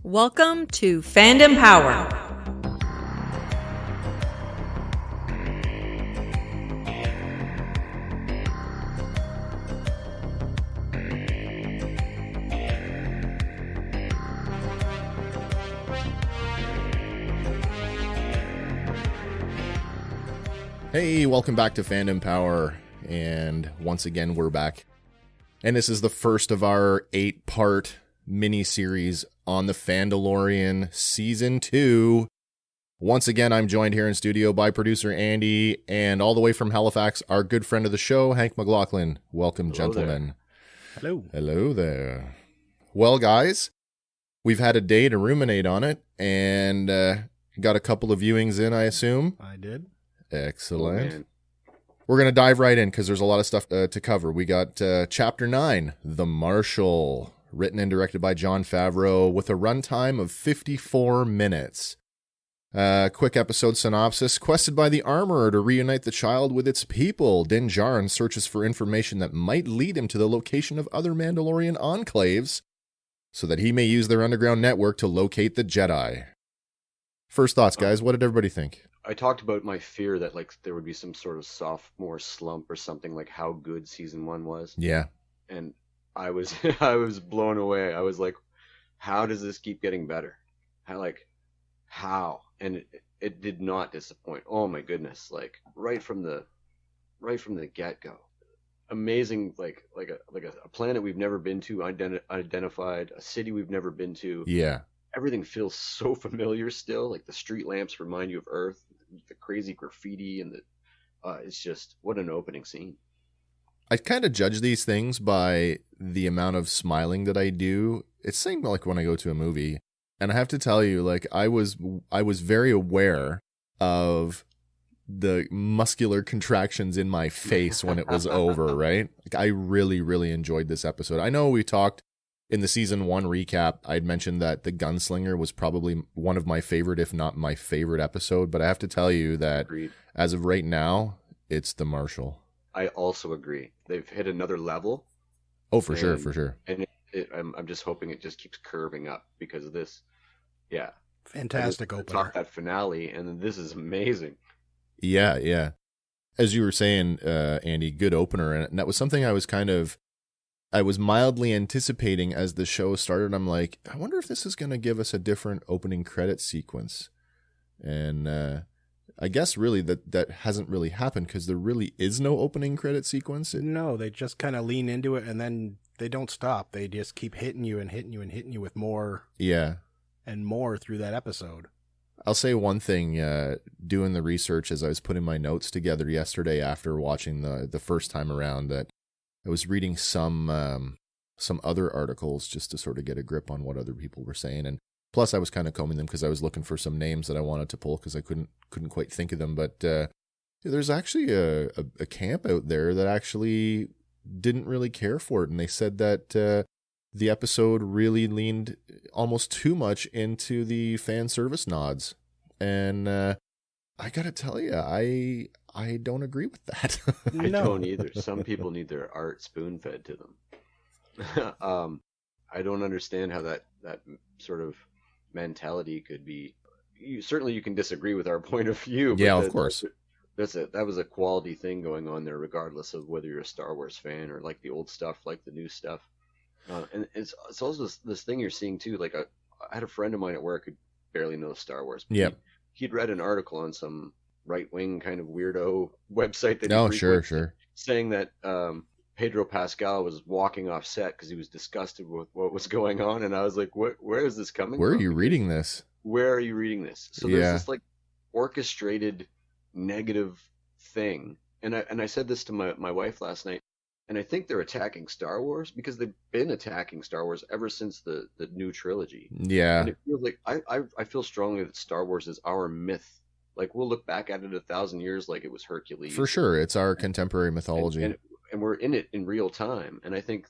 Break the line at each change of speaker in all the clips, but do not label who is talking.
Welcome to Fandom Power.
Hey, welcome back to Fandom Power, and once again we're back. And this is the first of our 8-part mini-series on the Fandalorian Season 2. Once again, I'm joined here in studio by producer Andy, and all the way from Halifax, our good friend of the show, Hank McClocklin. Welcome,
Hello
gentlemen.
There. Hello.
Hello there. Well, guys, we've had a day to ruminate on it, and got a couple of viewings in, I assume.
I did.
Excellent. We're going to dive right in because there's a lot of stuff to cover. We got Chapter 9, The Marshal, written and directed by Jon Favreau with a runtime of 54 minutes. Quick episode synopsis. Quested by the Armorer to reunite the child with its people, Din Djarin searches for information that might lead him to the location of other Mandalorian enclaves so that he may use their underground network to locate the Jedi. First thoughts, guys. What did everybody think?
I talked about my fear that there would be some sort of sophomore slump or something, like how good season 1 was.
Yeah.
And I was I was blown away. I was like, how does this keep getting better? How? And it did not disappoint. Oh my goodness. Right from the get-go. Amazing, like a planet we've never been to, identified, a city we've never been to.
Yeah.
Everything feels so familiar still. Like the street lamps remind you of Earth, the crazy graffiti, and it's just, what an opening scene.
I kind of judge these things by the amount of smiling that I do. It's same like when I go to a movie, and I have to tell you, I was very aware of the muscular contractions in my face when it was over, right? I really, really enjoyed this episode. I know we talked in the season 1 recap, I'd mentioned that the Gunslinger was probably one of my favorite, if not my favorite episode. But I have to tell you that
Agreed.
As of right now, it's the Marshal.
I also agree. They've hit another level.
Oh, for sure.
And I'm just hoping it just keeps curving up because of this. Yeah.
Fantastic opener.
Talk that finale, and this is amazing.
Yeah. As you were saying, Andy, good opener. And that was something I was mildly anticipating as the show started. I'm like, I wonder if this is going to give us a different opening credit sequence. And I guess really that hasn't really happened because there really is no opening credit sequence.
No, they just kind of lean into it and then they don't stop. They just keep hitting you and hitting you and hitting you with more.
Yeah.
And more through that episode.
I'll say one thing, doing the research as I was putting my notes together yesterday after watching the first time around, that I was reading some other articles just to sort of get a grip on what other people were saying, and plus I was kind of combing them because I was looking for some names that I wanted to pull because I couldn't quite think of them. But there's actually a camp out there that actually didn't really care for it, and they said that the episode really leaned almost too much into the fan service nods, and I gotta tell you, I don't agree with that.
I don't either. Some people need their art spoon-fed to them. I don't understand how that sort of mentality could be. Certainly you can disagree with our point of view. But
yeah, of course.
That was a quality thing going on there, regardless of whether you're a Star Wars fan or like the old stuff, like the new stuff. And it's also this thing you're seeing too. Like I had a friend of mine at work who barely knows Star Wars.
Yeah.
He'd read an article on some right-wing kind of weirdo website that
Sure.
saying that Pedro Pascal was walking off set because he was disgusted with what was going on, and I was like, where is this coming from?
Where are you reading this?
Where are you reading this? So there's this orchestrated negative thing, and I said this to my wife last night, and I think they're attacking Star Wars because they've been attacking Star Wars ever since the new trilogy.
Yeah.
And it feels like I feel strongly that Star Wars is our myth. Like, we'll look back at it 1,000 years like it was Hercules.
For sure. It's our contemporary mythology.
And we're in it in real time. And I think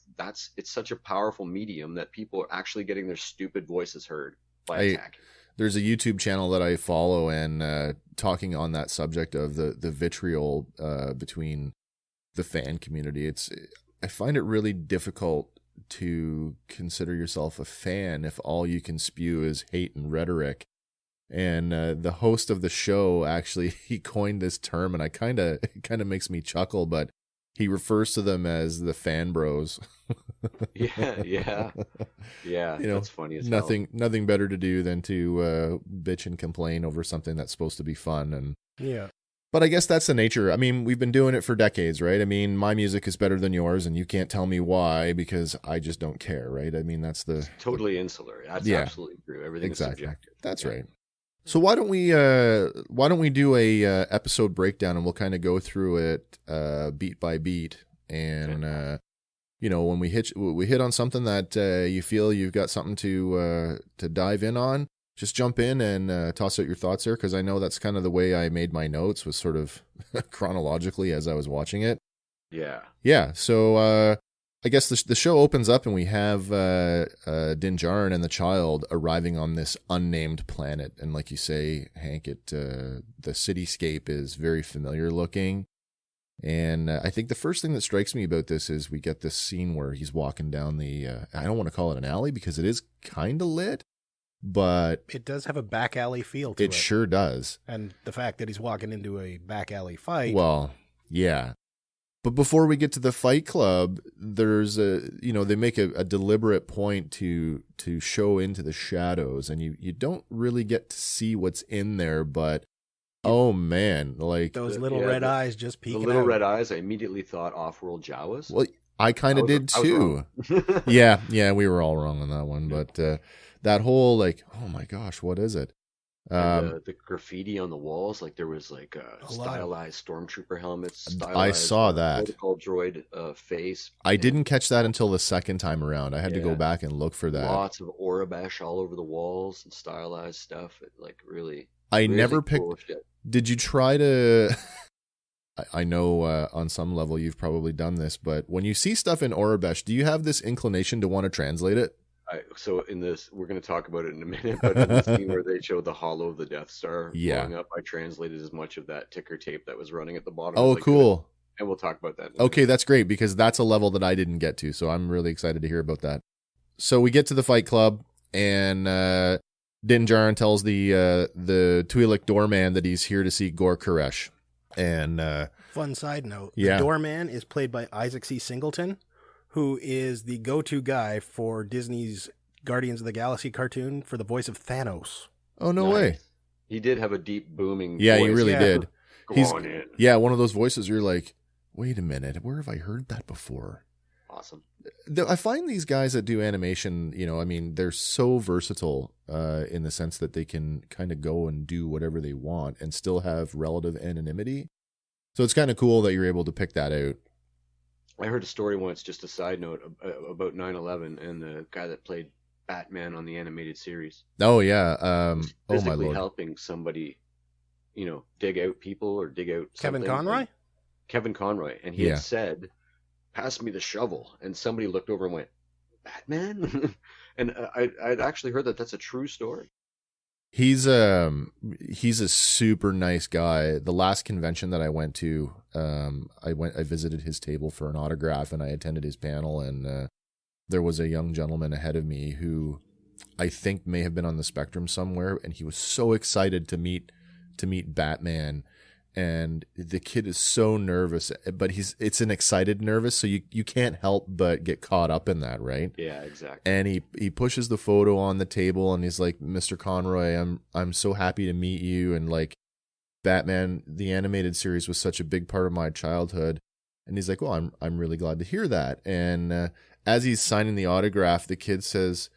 it's such a powerful medium that people are actually getting their stupid voices heard by attacking.
There's a YouTube channel that I follow, and talking on that subject of the vitriol between the fan community. I find it really difficult to consider yourself a fan if all you can spew is hate and rhetoric. And the host of the show, actually, he coined this term, and it kind of makes me chuckle, but he refers to them as the fan bros.
Yeah. That's funny as hell.
Nothing better to do than to bitch and complain over something that's supposed to be fun. And
yeah.
But I guess that's the nature. I mean, we've been doing it for decades, right? I mean, my music is better than yours, and you can't tell me why because I just don't care, right? I mean, that's
it's totally insular. That's absolutely true. Everything's subjective.
That's right. So why don't we do a episode breakdown, and we'll kind of go through it beat by beat, and when we hit on something that you feel you've got something to dive in on, just jump in and toss out your thoughts there, because I know that's kind of the way I made my notes, was sort of chronologically as I was watching it. Yeah. So I guess the show opens up, and we have Din Djarin and the child arriving on this unnamed planet. And like you say, Hank, the cityscape is very familiar looking. And I think the first thing that strikes me about this is we get this scene where he's walking down the, I don't want to call it an alley because it is kind of lit, but
it does have a back alley feel to it.
It sure does.
And the fact that he's walking into a back alley fight.
Well, yeah. But before we get to the fight club, there's they make a deliberate point to show into the shadows, and you don't really get to see what's in there, but oh man, like
those little red eyes just peeking out.
The little red eyes, I immediately thought off-world Jawas.
Well, I kind of did too. yeah, we were all wrong on that one, but that whole like, oh my gosh, what is it?
The graffiti on the walls, like there was like stylized stormtrooper helmets.
I saw that
protocol droid face.
I didn't catch that until the second time around. I had to go back and look for that.
Lots of Orabesh all over the walls and stylized stuff. It, like really.
I never picked. Cool shit. Did you try to? I know on some level you've probably done this, but when you see stuff in Orabesh, do you have this inclination to want to translate it?
So in this, we're going to talk about it in a minute, but in the scene where they showed the hollow of the Death Star blowing up, I translated as much of that ticker tape that was running at the bottom.
Oh, cool.
And we'll talk about that.
Okay, that's great, because that's a level that I didn't get to, so I'm really excited to hear about that. So we get to the fight club, and Din Djarin tells the Twi'lek doorman that he's here to see Gor Koresh. And
fun side note,
the
doorman is played by Isaac C. Singleton, who is the go-to guy for Disney's Guardians of the Galaxy cartoon for the voice of Thanos.
Oh, no way.
He did have a deep booming
voice.
He
really did.
Go on in.
Yeah, one of those voices you're like, wait a minute, where have I heard that before?
Awesome.
I find these guys that do animation, they're so versatile in the sense that they can kind of go and do whatever they want and still have relative anonymity. So it's kind of cool that you're able to pick that out.
I heard a story once, just a side note, about 9/11 and the guy that played Batman on the animated series.
Oh, yeah.
Physically helping somebody, dig out people or dig out something. Kevin Conroy. And he had said, pass me the shovel. And somebody looked over and went, Batman? And I'd actually heard that that's a true story.
He's a super nice guy. The last convention that I went to, I visited his table for an autograph, and I attended his panel, and there was a young gentleman ahead of me who I think may have been on the spectrum somewhere, and he was so excited to meet Batman. And the kid is so nervous, but it's an excited nervous, so you can't help but get caught up in that, right?
Yeah, exactly.
And he pushes the photo on the table, and he's like, Mr. Conroy, I'm so happy to meet you, and like, Batman, the animated series was such a big part of my childhood. And he's like, well, I'm really glad to hear that. And as he's signing the autograph, the kid says,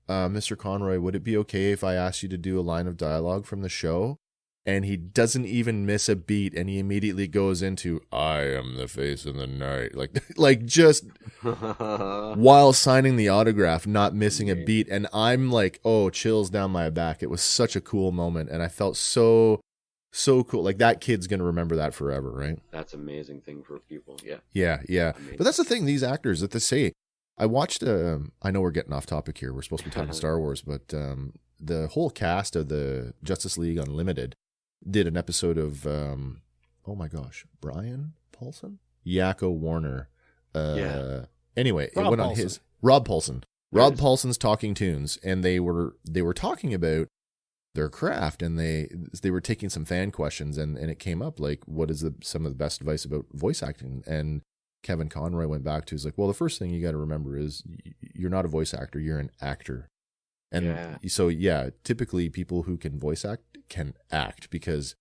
Mr. Conroy, would it be okay if I asked you to do a line of dialogue from the show? And he doesn't even miss a beat, and he immediately goes into, I am the face of the night. Like just while signing the autograph, not missing a beat. And I'm like, oh, chills down my back. It was such a cool moment, and I felt so cool. Like, that kid's going to remember that forever, right?
That's an amazing thing for people, yeah.
Yeah. Amazing. But that's the thing, these actors that they say. I watched, I know we're getting off topic here. We're supposed to be talking Star Wars, but the whole cast of the Justice League Unlimited did an episode of, oh my gosh, Brian Paulson? Yakko Warner. Anyway, it went on his, Rob Paulson. Rob Paulson's Talking Tunes, and they were talking about their craft, and they were taking some fan questions, and it came up like, what is some of the best advice about voice acting? And Kevin Conroy went back to, he's like, well, the first thing you got to remember is you're not a voice actor, you're an actor. And so typically people who can voice act can act, because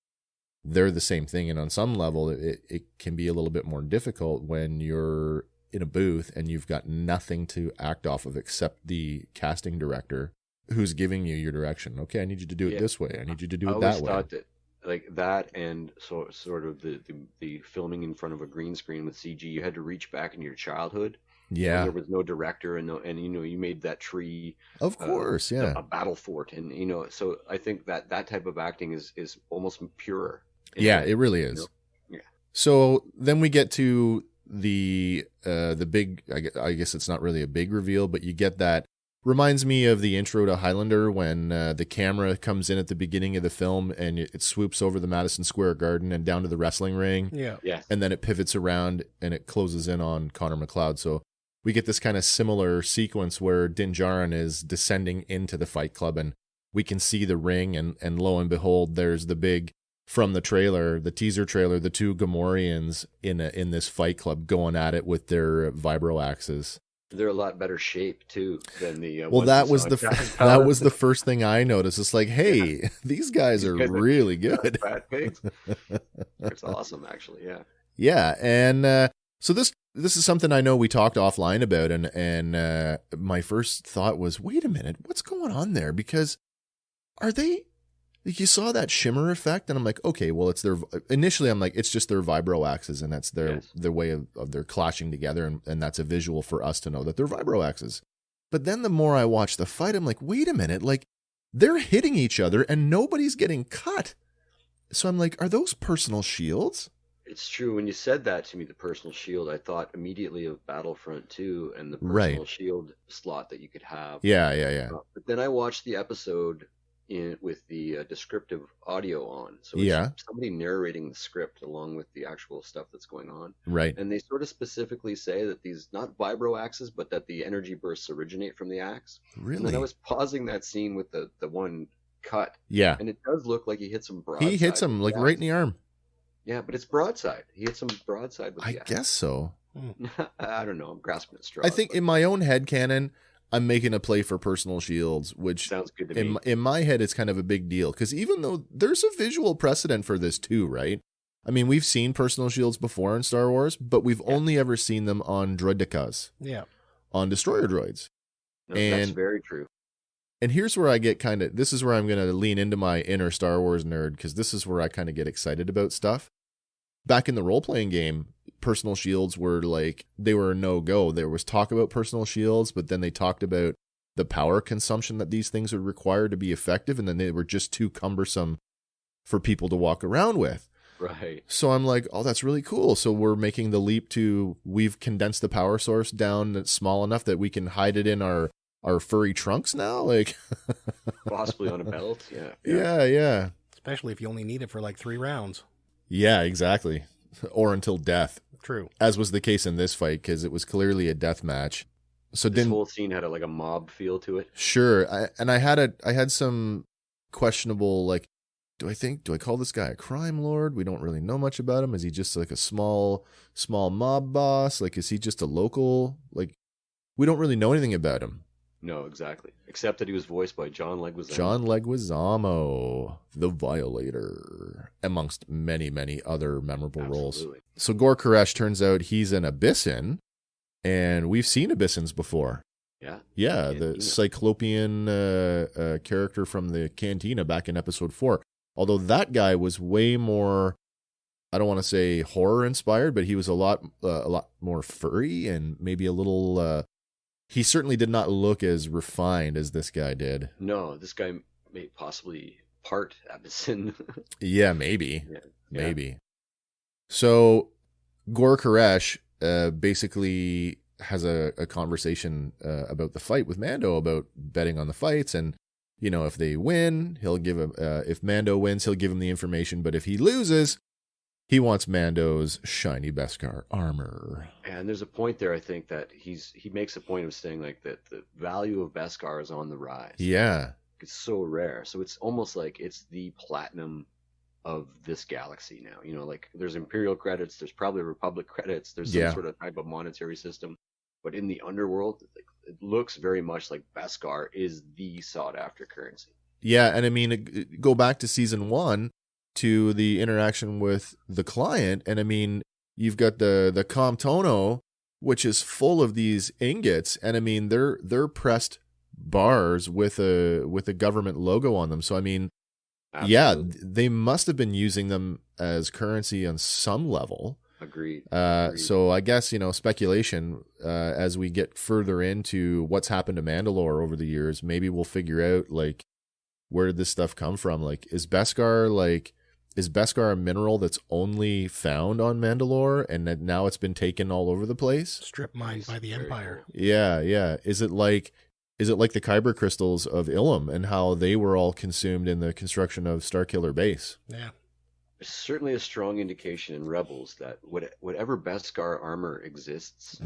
they're the same thing. And on some level, it can be a little bit more difficult when you're in a booth and you've got nothing to act off of except the casting director who's giving you your direction. Okay, I need you to do it this way. I need you to do it that way. I always thought
that, like that, and sort of the filming in front of a green screen with CG, you had to reach back into your childhood.
Yeah,
there was no director, and you made that tree,
of course,
a battle fort, and so I think that type of acting is almost purer.
Yeah, it really is.
Yeah.
So then we get to the big, I guess it's not really a big reveal, but you get that. Reminds me of the intro to Highlander when the camera comes in at the beginning of the film and it swoops over the Madison Square Garden and down to the wrestling ring.
Yeah.
Yes.
And then it pivots around and it closes in on Connor McLeod. So we get this kind of similar sequence where Din Djarin is descending into the Fight Club, and we can see the ring, and lo and behold, there's the big, from the trailer, the teaser trailer, the two Gamorreans in this Fight Club going at it with their vibro axes.
They're a lot better shape too than the.
Well, that was the first thing I noticed. It's like, hey, these guys are really good.
Fat pigs. It's awesome, actually. Yeah.
Yeah, and so this is something I know we talked offline about, and my first thought was, wait a minute, what's going on there? Because are they? Like, you saw that shimmer effect, and I'm like, okay, well, it's their. Initially, I'm like, it's just their vibro axes, and that's their way of their clashing together, and that's a visual for us to know that they're vibro axes. But then the more I watch the fight, I'm like, wait a minute, like they're hitting each other, and nobody's getting cut. So I'm like, are those personal shields?
It's true. When you said that to me, the personal shield, I thought immediately of Battlefront 2 and the personal shield slot that you could have.
Yeah.
But then I watched the episode with the descriptive audio on. So it's somebody narrating the script along with the actual stuff that's going on.
Right.
And they sort of specifically say that these, not vibro axes, but that the energy bursts originate from the axe.
Really?
And then I was pausing that scene with the one cut.
Yeah.
And it does look like he hits him broadside.
He hits him like right in the arm.
Yeah, but it's broadside. He hits him broadside with the axe.
I guess so.
I don't know. I'm grasping at straws.
I think in my own head canon, I'm making a play for personal shields, which
sounds good to me.
In my head, it's kind of a big deal, because even though there's a visual precedent for this too, right? I mean, we've seen personal shields before in Star Wars, but we've only ever seen them on droidekas.
Yeah.
On destroyer droids.
No, that's very true.
And here's where I get this is where I'm going to lean into my inner Star Wars nerd, because this is where I kind of get excited about stuff. Back in the role-playing game, personal shields were like, they were a no-go. There was talk about personal shields, but then they talked about the power consumption that these things would require to be effective, and then they were just too cumbersome for people to walk around with.
Right.
So I'm like, oh, that's really cool. So we're making the leap to, we've condensed the power source down that's small enough that we can hide it in our furry trunks now? Like
possibly on a belt,
Yeah.
Especially if you only need it for like 3 rounds.
Yeah, exactly. Or until death.
True.
As was the case in this fight, because it was clearly a death match. So
this whole scene had a mob feel to it.
Sure. I had some questionable, like, do I call this guy a crime lord? We don't really know much about him. Is he just like a small mob boss? Like, is he just a local? Like, we don't really know anything about him.
No, exactly. Except that he was voiced by John Leguizamo.
John Leguizamo, the Violator, amongst many, many other memorable roles. So Gor Koresh, turns out he's an Abyssin, and we've seen Abyssins before. Yeah, the Cyclopean character from the Cantina back in episode 4. Although that guy was way more, I don't want to say horror inspired, but he was a lot more furry and maybe a little. He certainly did not look as refined as this guy did.
No, this guy may possibly part Abyssin.
Yeah, maybe. Maybe. So Gor Koresh basically has a conversation about the fight with Mando, about betting on the fights, and if they win, he'll give him. If Mando wins, he'll give him the information. But if he loses, He wants Mando's shiny Beskar armor.
And there's a point there, I think, that he makes a point of saying like that the value of Beskar is on the rise.
Yeah.
It's so rare. So it's almost like it's the platinum of this galaxy now. You know, like there's Imperial credits, there's probably Republic credits, there's some sort of type of monetary system. But in the underworld, it looks very much like Beskar is the sought after currency.
Yeah, and I mean, go back to season 1 to the interaction with the client, and I mean, you've got the Comtono, which is full of these ingots, and I mean, they're pressed bars with a government logo on them. So I mean, Absolutely. Yeah, they must have been using them as currency on some level.
Agreed.
So I guess, speculation, as we get further into what's happened to Mandalore over the years, maybe we'll figure out, like, where did this stuff come from? Like, is Beskar a mineral that's only found on Mandalore and that now it's been taken all over the place?
Strip mined by the Empire.
Cool. Yeah. Is it like the Kyber crystals of Ilum and how they were all consumed in the construction of Starkiller Base?
Yeah.
There's certainly a strong indication in Rebels that whatever Beskar armor exists,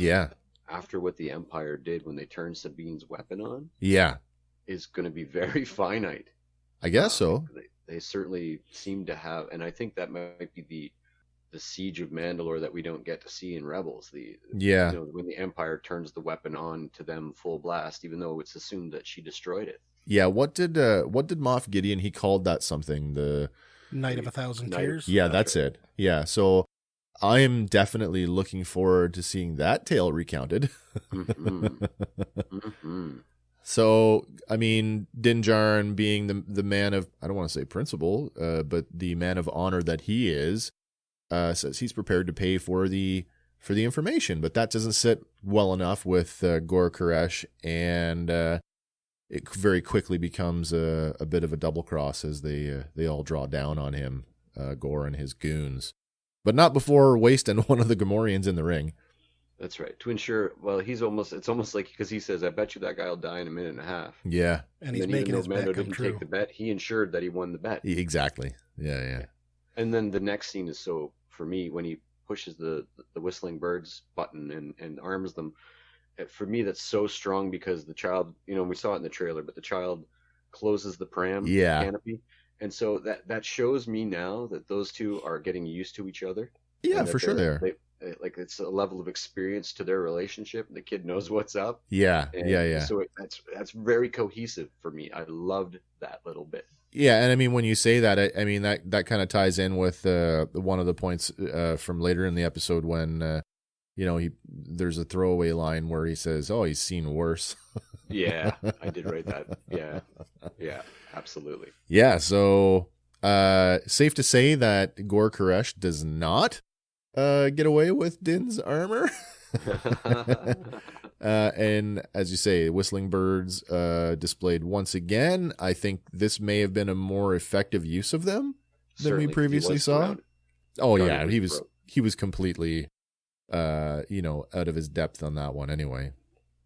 after what the Empire did when they turned Sabine's weapon on, is going to be very finite.
I guess so.
They certainly seem to have, and I think that might be the siege of Mandalore that we don't get to see in Rebels. When the Empire turns the weapon on to them full blast, even though it's assumed that she destroyed it.
Yeah. What did Moff Gideon? He called that something, the
Night of 1,000 Tears.
Yeah, that's it. Yeah, so I am definitely looking forward to seeing that tale recounted. So, I mean, Din Djarin being the man of, I don't want to say principle, but the man of honor that he is, says he's prepared to pay for the information, but that doesn't sit well enough with Gor Koresh, and it very quickly becomes a bit of a double cross as they all draw down on him, Gor and his goons, but not before wasting one of the Gamorreans in the ring.
That's right. To ensure, well, it's almost like, because he says, I bet you that guy will die in a minute and a half.
Yeah.
And he's making his bet come
didn't
true.
Take the bet, he ensured that he won the bet.
Exactly. Yeah.
And then the next scene is so, for me, when he pushes the whistling birds button and arms them, for me, that's so strong because the child, we saw it in the trailer, but the child closes the pram canopy. And so that shows me now that those two are getting used to each other.
Yeah, for sure they are.
Like, it's a level of experience to their relationship. The kid knows what's up.
Yeah.
So that's very cohesive for me. I loved that little bit.
Yeah, and I mean, when you say that, I mean, that kind of ties in with one of the points from later in the episode when, there's a throwaway line where he says, oh, he's seen worse.
Yeah, I did write that. Yeah, absolutely.
Yeah, so safe to say that Gor Koresh does not get away with Din's armor. And as you say, whistling birds displayed once again. I think this may have been a more effective use of them than we previously saw. Oh yeah, he was completely out of his depth on that one anyway.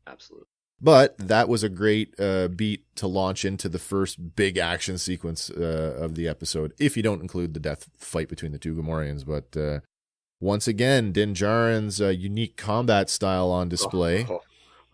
Absolutely.
But that was a great beat to launch into the first big action sequence of the episode, if you don't include the death fight between the two Gamorreans. But once again, Din Djarin's unique combat style on display.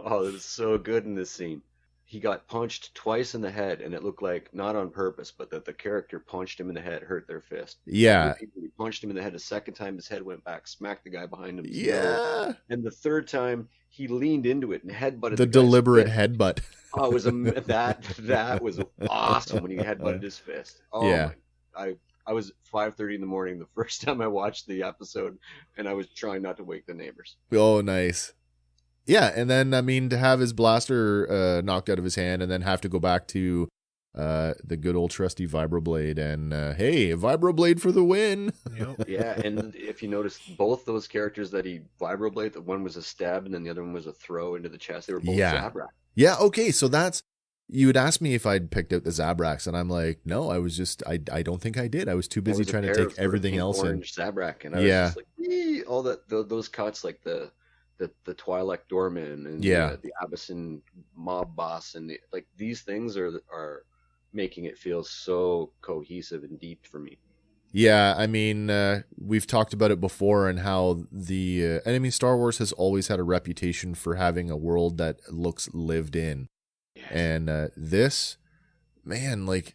Oh, it was so good in this scene. He got punched twice in the head, and it looked like, not on purpose, but that the character punched him in the head, hurt their fist.
Yeah.
He punched him in the head a second time, his head went back, smacked the guy behind him.
Yeah.
And the third time, he leaned into it and headbutted
the deliberate headbutt.
Oh, it was that was awesome when he headbutted his fist. Oh,
yeah.
I was 5:30 in the morning the first time I watched the episode, and I was trying not to wake the neighbors.
Oh, nice. Yeah, and then, I mean, to have his blaster knocked out of his hand and then have to go back to the good old trusty vibroblade and, hey, vibroblade for the win.
Yep.
Yeah, and if you notice, both those characters that he vibroblade, the one was a stab and then the other one was a throw into the chest. They were both Zabrak.
Yeah, okay, so you would ask me if I'd picked out the Zabraks, and I'm like, no, I was just, I don't think I did. I was too busy trying to take everything else in.
Zabrak, and I was just like, all those cuts, like the Twi'lek doorman and the Abyssinian mob boss, and these things are making it feel so cohesive and deep for me.
Yeah, I mean, we've talked about it before and how Star Wars has always had a reputation for having a world that looks lived in.
Yes.
And this, man, like,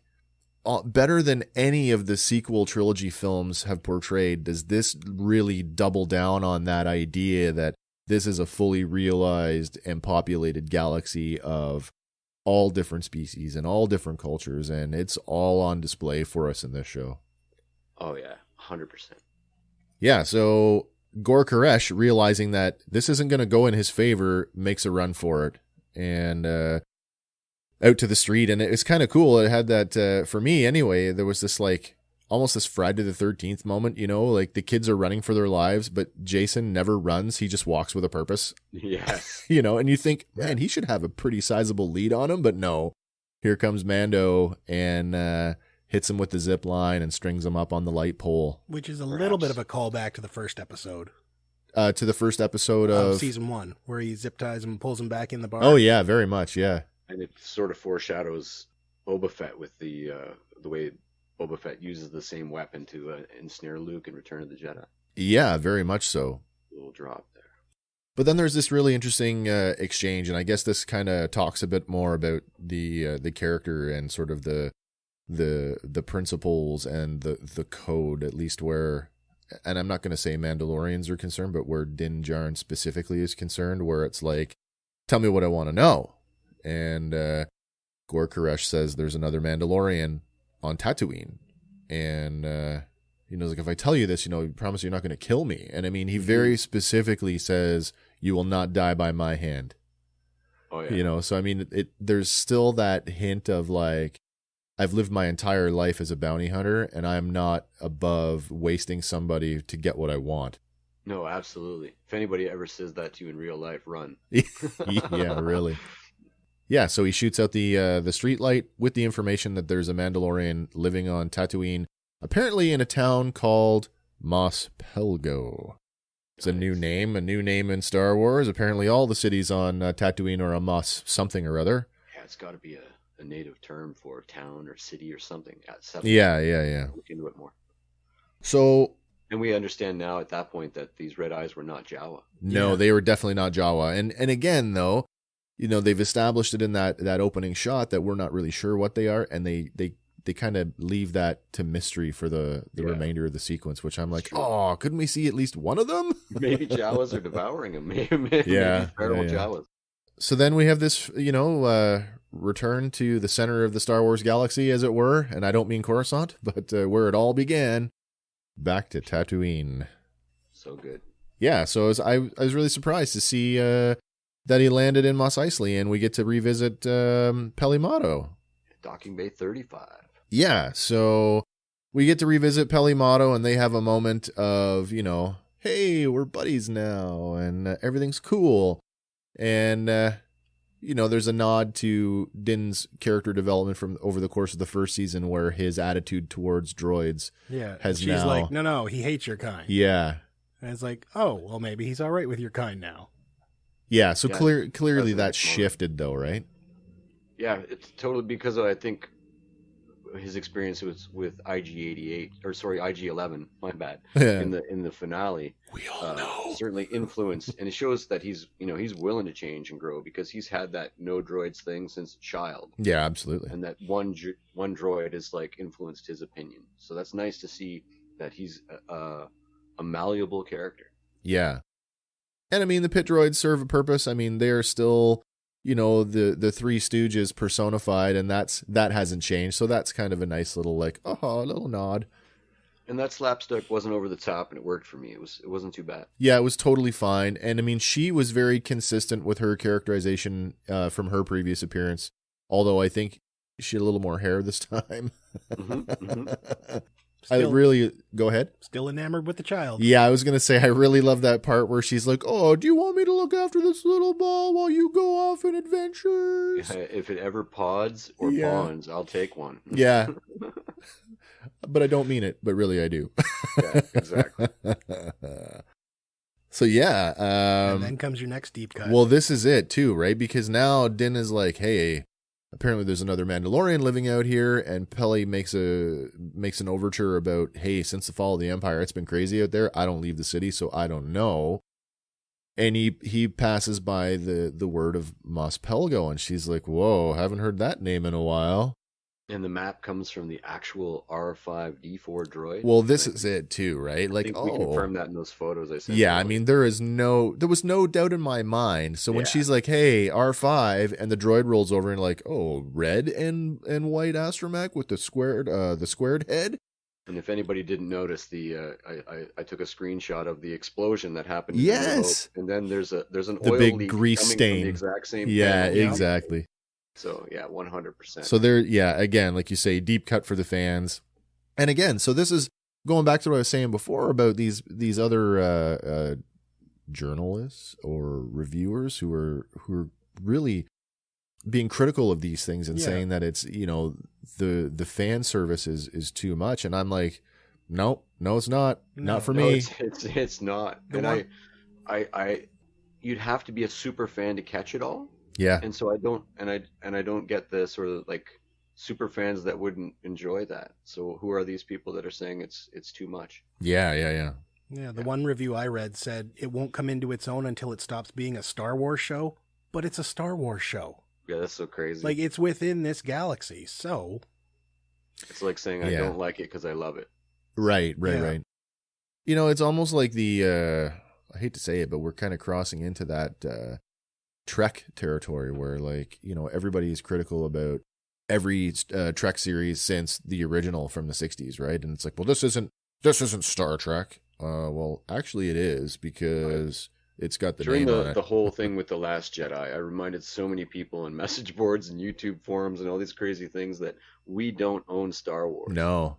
better than any of the sequel trilogy films have portrayed, does this really double down on that idea that this is a fully realized and populated galaxy of all different species and all different cultures, and it's all on display for us in this show.
Oh, yeah, 100%.
Yeah, so Gor Koresh, realizing that this isn't going to go in his favor, makes a run for it and out to the street. And it's kind of cool. It had that, for me anyway, there was this like almost this Friday the 13th moment, you know, like the kids are running for their lives, but Jason never runs. He just walks with a purpose.
Yes.
You know, and you think, man, he should have a pretty sizable lead on him, but no. Here comes Mando and hits him with the zip line and strings him up on the light pole.
Which is a little bit of a callback to the first episode.
To the first episode of
season 1, where he zip ties him and pulls him back in the bar.
Oh, yeah, very much, yeah.
And it sort of foreshadows Boba Fett with the way Boba Fett uses the same weapon to ensnare Luke in Return of the Jedi.
Yeah, very much so.
A little drop there.
But then there's this really interesting exchange, and I guess this kind of talks a bit more about the character and sort of the principles and the code, at least where, and I'm not going to say Mandalorians are concerned, but where Din Djarin specifically is concerned, where it's like, tell me what I want to know. And Gor Koresh says there's another Mandalorian on Tatooine. And, like, if I tell you this, you promise you're not going to kill me. And I mean, he very specifically says, you will not die by my hand.
Oh, yeah.
So I mean, there's still that hint of like, I've lived my entire life as a bounty hunter, and I'm not above wasting somebody to get what I want.
No, absolutely. If anybody ever says that to you in real life, run.
Yeah, really. Yeah, so he shoots out the street light with the information that there's a Mandalorian living on Tatooine, apparently in a town called Mos Pelgo. It's a new name in Star Wars. Apparently all the cities on Tatooine are a Mos something or other.
Yeah, it's got to be a native term for town or city or something.
Yeah.
Look into it more.
So,
and we understand now at that point that these red eyes were not Jawa.
No, they were definitely not Jawa. And again, though, they've established it in that opening shot that we're not really sure what they are, and they kind of leave that to mystery for the remainder of the sequence, which I'm like, oh, couldn't we see at least one of them?
Maybe Jawas are devouring them. Maybe feral Jawas.
So then we have this, return to the center of the Star Wars galaxy, as it were, and I don't mean Coruscant, but where it all began, back to Tatooine.
So good.
Yeah, so I was really surprised to see that he landed in Mos Eisley, and we get to revisit Pelimato.
Docking Bay 35.
Yeah, so we get to revisit Pelimato, and they have a moment of, hey, we're buddies now, and everything's cool. And, there's a nod to Din's character development from over the course of the first season, where his attitude towards droids has
she's
now...
like, no, he hates your kind.
Yeah.
And it's like, oh, well, maybe he's all right with your kind now.
Yeah, so clearly that shifted, though, right?
Yeah, it's totally because of, I think, his experience with IG-11, my bad, in the finale.
We all know.
Certainly influenced, and it shows that he's willing to change and grow, because he's had that no droids thing since a child.
Yeah, absolutely.
And that one droid has like influenced his opinion. So that's nice to see that he's a malleable character.
Yeah. And I mean, the pit droids serve a purpose. I mean, they're still, the Three Stooges personified, and that hasn't changed. So that's kind of a nice little little nod.
And that slapstick wasn't over the top, and it worked for me. It wasn't too bad.
Yeah, it was totally fine. And I mean, she was very consistent with her characterization from her previous appearance. Although I think she had a little more hair this time. Go ahead.
Still enamored with the child.
Yeah, I was going to say, I really love that part where she's like, oh, do you want me to look after this little ball while you go off on adventures?
Yeah, if it ever pods or bonds, I'll take one.
Yeah. But I don't mean it, but really I do.
Yeah, exactly.
So yeah.
And then comes your next deep cut.
Well, this is it too, right? Because now Din is like, hey, apparently there's another Mandalorian living out here, and Peli makes an overture about, hey, since the fall of the Empire, it's been crazy out there. I don't leave the city, so I don't know. And he passes by the word of Mos Pelgo, and she's like, whoa, haven't heard that name in a while.
And the map comes from the actual R5D4 droid.
Well, this is it too, right? Like,
I think we confirmed that in those photos I sent.
Yeah, I mean, there was no doubt in my mind. So when she's like, "Hey, R5," and the droid rolls over and like, "Oh, red and white astromech with the squared head."
And if anybody didn't notice, I took a screenshot of the explosion that happened.
Yes.
And then there's an
the
oil
big
leak
grease
coming
stain.
from the exact same.
Yeah,
panel.
exactly.
So yeah, 100%.
So there, again, like you say, deep cut for the fans. And again, so this is going back to what I was saying before about these other journalists or reviewers who are really being critical of these things and saying that it's, the fan service is too much. And I'm like, no, it's not. Not for me.
It's not. And I you'd have to be a super fan to catch it all.
Yeah.
And so I don't get the sort of like super fans that wouldn't enjoy that. So who are these people that are saying it's too much?
Yeah.
Yeah, the one review I read said it won't come into its own until it stops being a Star Wars show, but it's a Star Wars show.
Yeah, that's so crazy.
Like, it's within this galaxy, so
it's like saying I don't like it because I love it.
Right. It's almost like the I hate to say it, but we're kind of crossing into that Trek territory where, like, everybody is critical about every Trek series since the original from the 60s, right? And it's like, well, this isn't Star Trek. Well, actually it is, because it's got the
During
name on it.
the whole thing with The Last Jedi, I reminded so many people on message boards and YouTube forums and all these crazy things that we don't own Star Wars.
No.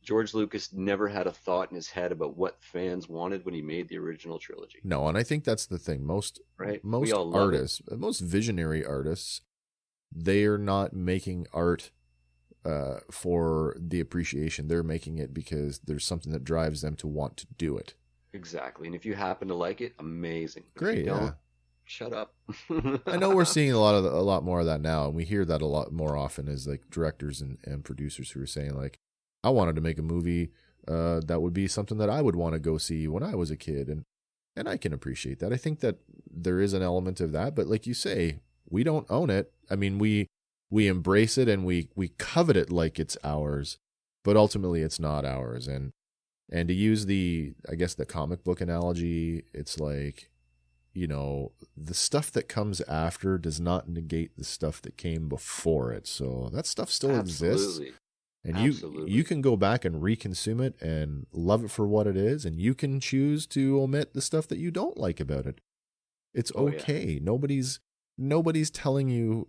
George Lucas never had a thought in his head about what fans wanted when he made the original trilogy.
No, and I think that's the thing. Most artists, most visionary artists, they are not making art for the appreciation. They're making it because there's something that drives them to want to do it.
Exactly. And if you happen to like it, amazing.
Great,
if you don't, shut up.
I know we're seeing a lot more of that now, and we hear that a lot more often as like directors and producers who are saying, like, I wanted to make a movie that would be something that I would want to go see when I was a kid, and I can appreciate that. I think that there is an element of that, but like you say, we don't own it. I mean, we embrace it and we covet it like it's ours, but ultimately it's not ours. And to use the comic book analogy, it's like, the stuff that comes after does not negate the stuff that came before it. So that stuff still exists. And you can go back and reconsume it and love it for what it is, and you can choose to omit the stuff that you don't like about it. It's okay. Yeah. Nobody's telling you,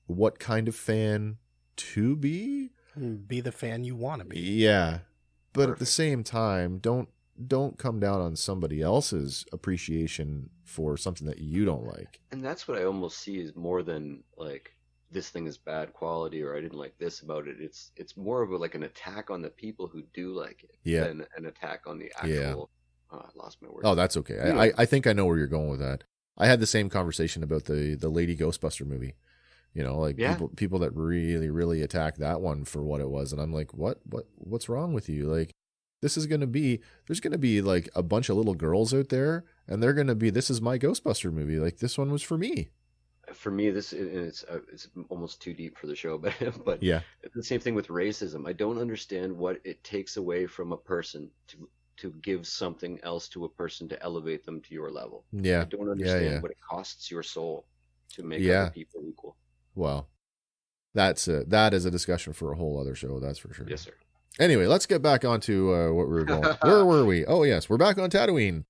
what kind of fan to be.
Be the fan you want to be.
Yeah. But at the same time, don't come down on somebody else's appreciation for something that you don't like.
And that's what I almost see is more than like, this thing is bad quality or I didn't like this about it. It's more of like an attack on the people who do like it than an attack on the actual. I lost my word.
Oh, that's okay. Yeah. I think I know where you're going with that. I had the same conversation about the Lady Ghostbuster movie. People that really, really attack that one for what it was, and I'm like, what's wrong with you? Like, there's going to be like a bunch of little girls out there, and they're going to be, this is my Ghostbuster movie. Like, this one was for me.
For me, it's almost too deep for the show, but
yeah,
it's the same thing with racism. I don't understand what it takes away from a person to give something else to a person to elevate them to your level.
Yeah,
I don't understand what it costs your soul to make other people equal.
Well, that is a discussion for a whole other show. That's for sure.
Yes, sir.
Anyway, let's get back onto what we were going. Where were we? Oh yes, we're back on Tatooine.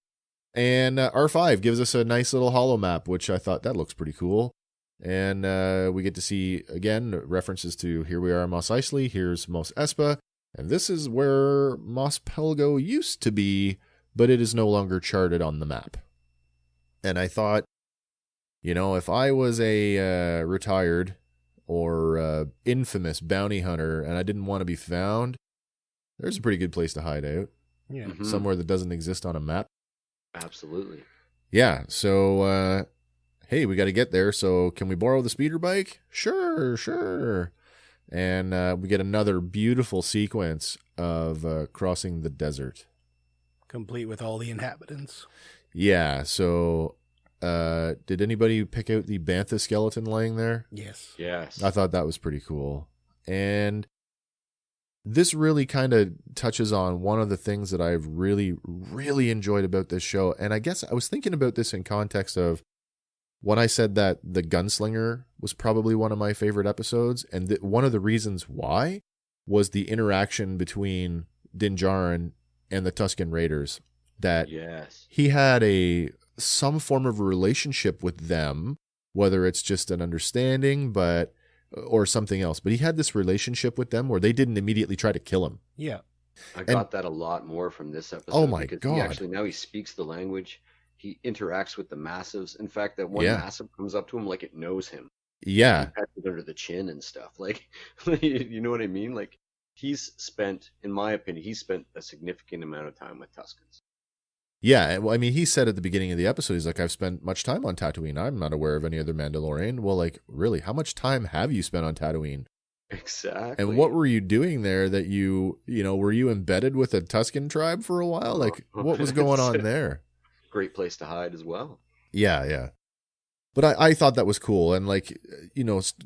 And R5 gives us a nice little holo map, which I thought that looks pretty cool. And we get to see, again, references to here we are in Mos Eisley, here's Mos Espa, and this is where Mos Pelgo used to be, but it is no longer charted on the map. And I thought, if I was a retired or infamous bounty hunter and I didn't want to be found, there's a pretty good place to hide out.
Yeah.
Mm-hmm.
Somewhere that doesn't exist on a map.
Absolutely.
Yeah, so hey, we got to get there, so can we borrow the speeder bike? Sure. And we get another beautiful sequence of crossing the desert.
Complete with all the inhabitants.
Yeah, so did anybody pick out the bantha skeleton laying there?
Yes.
I thought that was pretty cool. And this really kind of touches on one of the things that I've really, really enjoyed about this show. And I guess I was thinking about this in context of when I said that the Gunslinger was probably one of my favorite episodes. And one of the reasons why was the interaction between Din Djarin and the Tusken Raiders. That he had some form of relationship with them, whether it's just an understanding, or something else. But he had this relationship with them where they didn't immediately try to kill him.
Yeah.
I got that a lot more from this episode.
Oh my God.
Now he speaks the language. He interacts with the massives. In fact, that one massive comes up to him like it knows him.
Yeah.
He pets it under the chin and stuff. Like, you know what I mean? Like, in my opinion, he's spent a significant amount of time with Tuskens.
Yeah, well, I mean, he said at the beginning of the episode, he's like, I've spent much time on Tatooine. I'm not aware of any other Mandalorian. Well, like, really, how much time have you spent on Tatooine?
Exactly.
And what were you doing there that were you embedded with a Tusken tribe for a while? Like, what was going on there?
Great place to hide as well.
Yeah. But I thought that was cool. And like,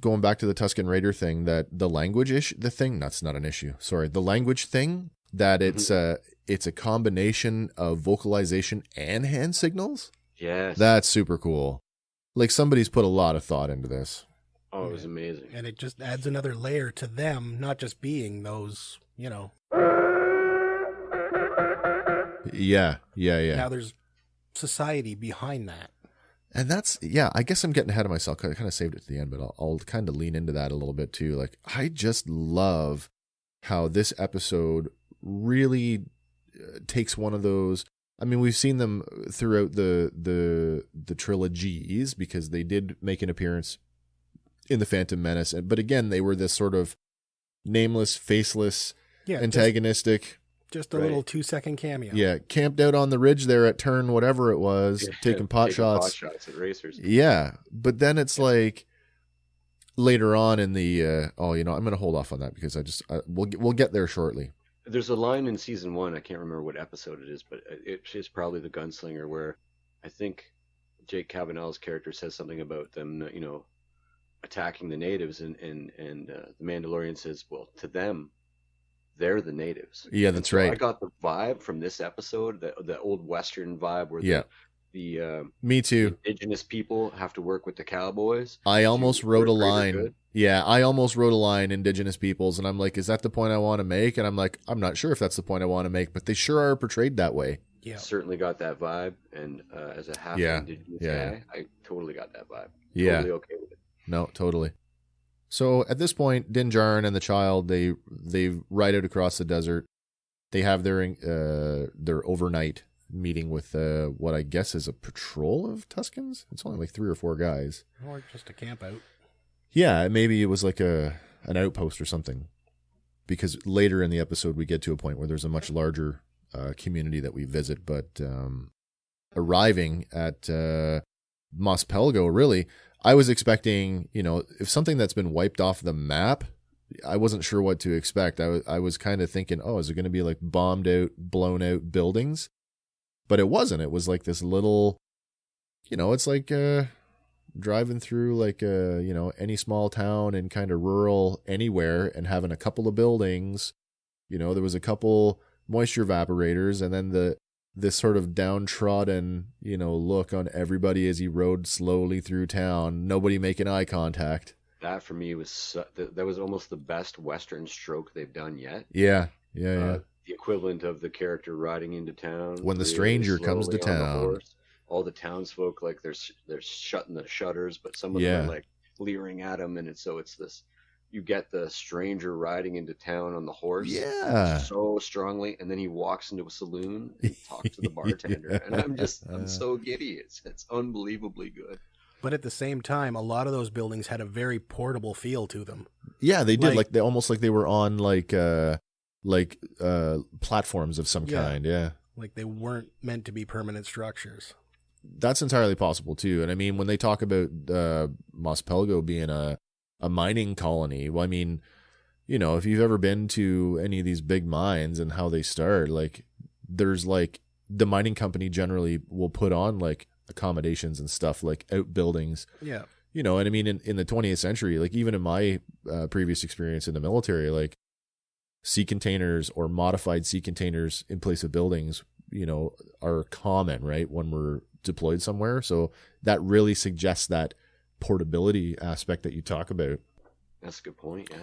going back to the Tusken Raider thing, that the language issue, that's not an issue. Sorry. The language thing, that it's a combination of vocalization and hand signals.
Yes.
That's super cool. Like, somebody's put a lot of thought into this.
Oh, it was amazing.
And it just adds another layer to them, not just being those,
Yeah.
Now there's society behind that.
And that's, I guess I'm getting ahead of myself. I kind of saved it to the end, but I'll kind of lean into that a little bit too. Like, I just love how this episode really takes one of those. I mean, we've seen them throughout the trilogies, because they did make an appearance in the Phantom Menace, but again, they were this sort of nameless, faceless, antagonistic.
Just a little 2-second cameo.
Yeah, camped out on the ridge there at turn whatever it was, taking pot shots.
Pot shots at racers.
Yeah, but then it's like later on in the I'm going to hold off on that because we'll get there shortly.
There's a line in season 1, I can't remember what episode it is, but it's probably the Gunslinger, where I think Jake Cavanaugh's character says something about them, attacking the natives, and the Mandalorian says, well, to them, they're the natives.
Yeah, that's right.
I got the vibe from this episode, the old Western vibe, where the
me too.
Indigenous people have to work with the cowboys.
I almost wrote a line. Yeah, I almost wrote a line, Indigenous peoples, and I'm like, is that the point I want to make? And I'm like, I'm not sure if that's the point I want to make, but they sure are portrayed that way.
Yeah,
certainly got that vibe, and as a half Indigenous guy, I totally got that vibe.
Yeah,
totally okay with it.
No, totally. So at this point, Din Djarin and the child, they ride out across the desert. They have their overnight meeting with what I guess is a patrol of Tuskens. It's only like 3 or 4 guys.
Or just a camp out.
Yeah, maybe it was like an outpost or something. Because later in the episode, we get to a point where there's a much larger community that we visit. But arriving at Mos Pelgo, really, I was expecting, if something that's been wiped off the map, I wasn't sure what to expect. I was kind of thinking, is it going to be like bombed out, blown out buildings? But it wasn't. It was like this little, it's like driving through like, any small town and kind of rural anywhere and having a couple of buildings. There was a couple moisture evaporators, and then this sort of downtrodden, look on everybody as he rode slowly through town, nobody making eye contact.
That for me was that was almost the best Western stroke they've done yet.
Yeah.
The equivalent of the character riding into town
when the stranger comes to town.
All the townsfolk, like they're shutting the shutters, but some of them are like leering at him, and it's this. You get the stranger riding into town on the horse so strongly, and then he walks into a saloon and talks to the bartender. And I'm so giddy. It's unbelievably good.
But at the same time, a lot of those buildings had a very portable feel to them.
Yeah, they did. Like they almost like they were on platforms of some kind. Yeah.
Like they weren't meant to be permanent structures.
that's entirely possible too. And I mean, when they talk about Mos Pelgo being a mining colony, well, I mean, you know, if you've ever been to any of these big mines and how they start, like there's like the mining company generally will put on like accommodations and stuff like outbuildings.
Yeah.
You know, and I mean, in the 20th century, like even in my previous experience in the military, like sea containers or modified sea containers in place of buildings, you know, are common, right, when we're deployed somewhere. So that really suggests that portability aspect that you talk about.
That's a good point, yeah.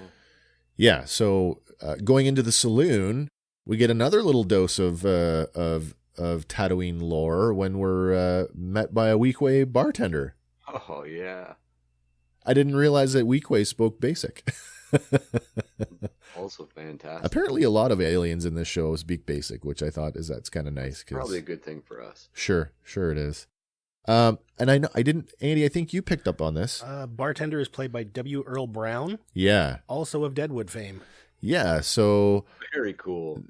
Yeah, so going into the saloon, we get another little dose of Tatooine lore when we're met by a Weequay bartender.
Oh, yeah.
I didn't realize that Weequay spoke Basic.
Also fantastic.
Apparently a lot of aliens in this show speak Basic, which I thought that's kind of nice.
Probably a good thing for us.
Sure it is. And I know I didn't, Andy, I think you picked up on this.
Bartender is played by W. Earl Brown.
Yeah.
Also of Deadwood fame.
Yeah, so...
Very cool.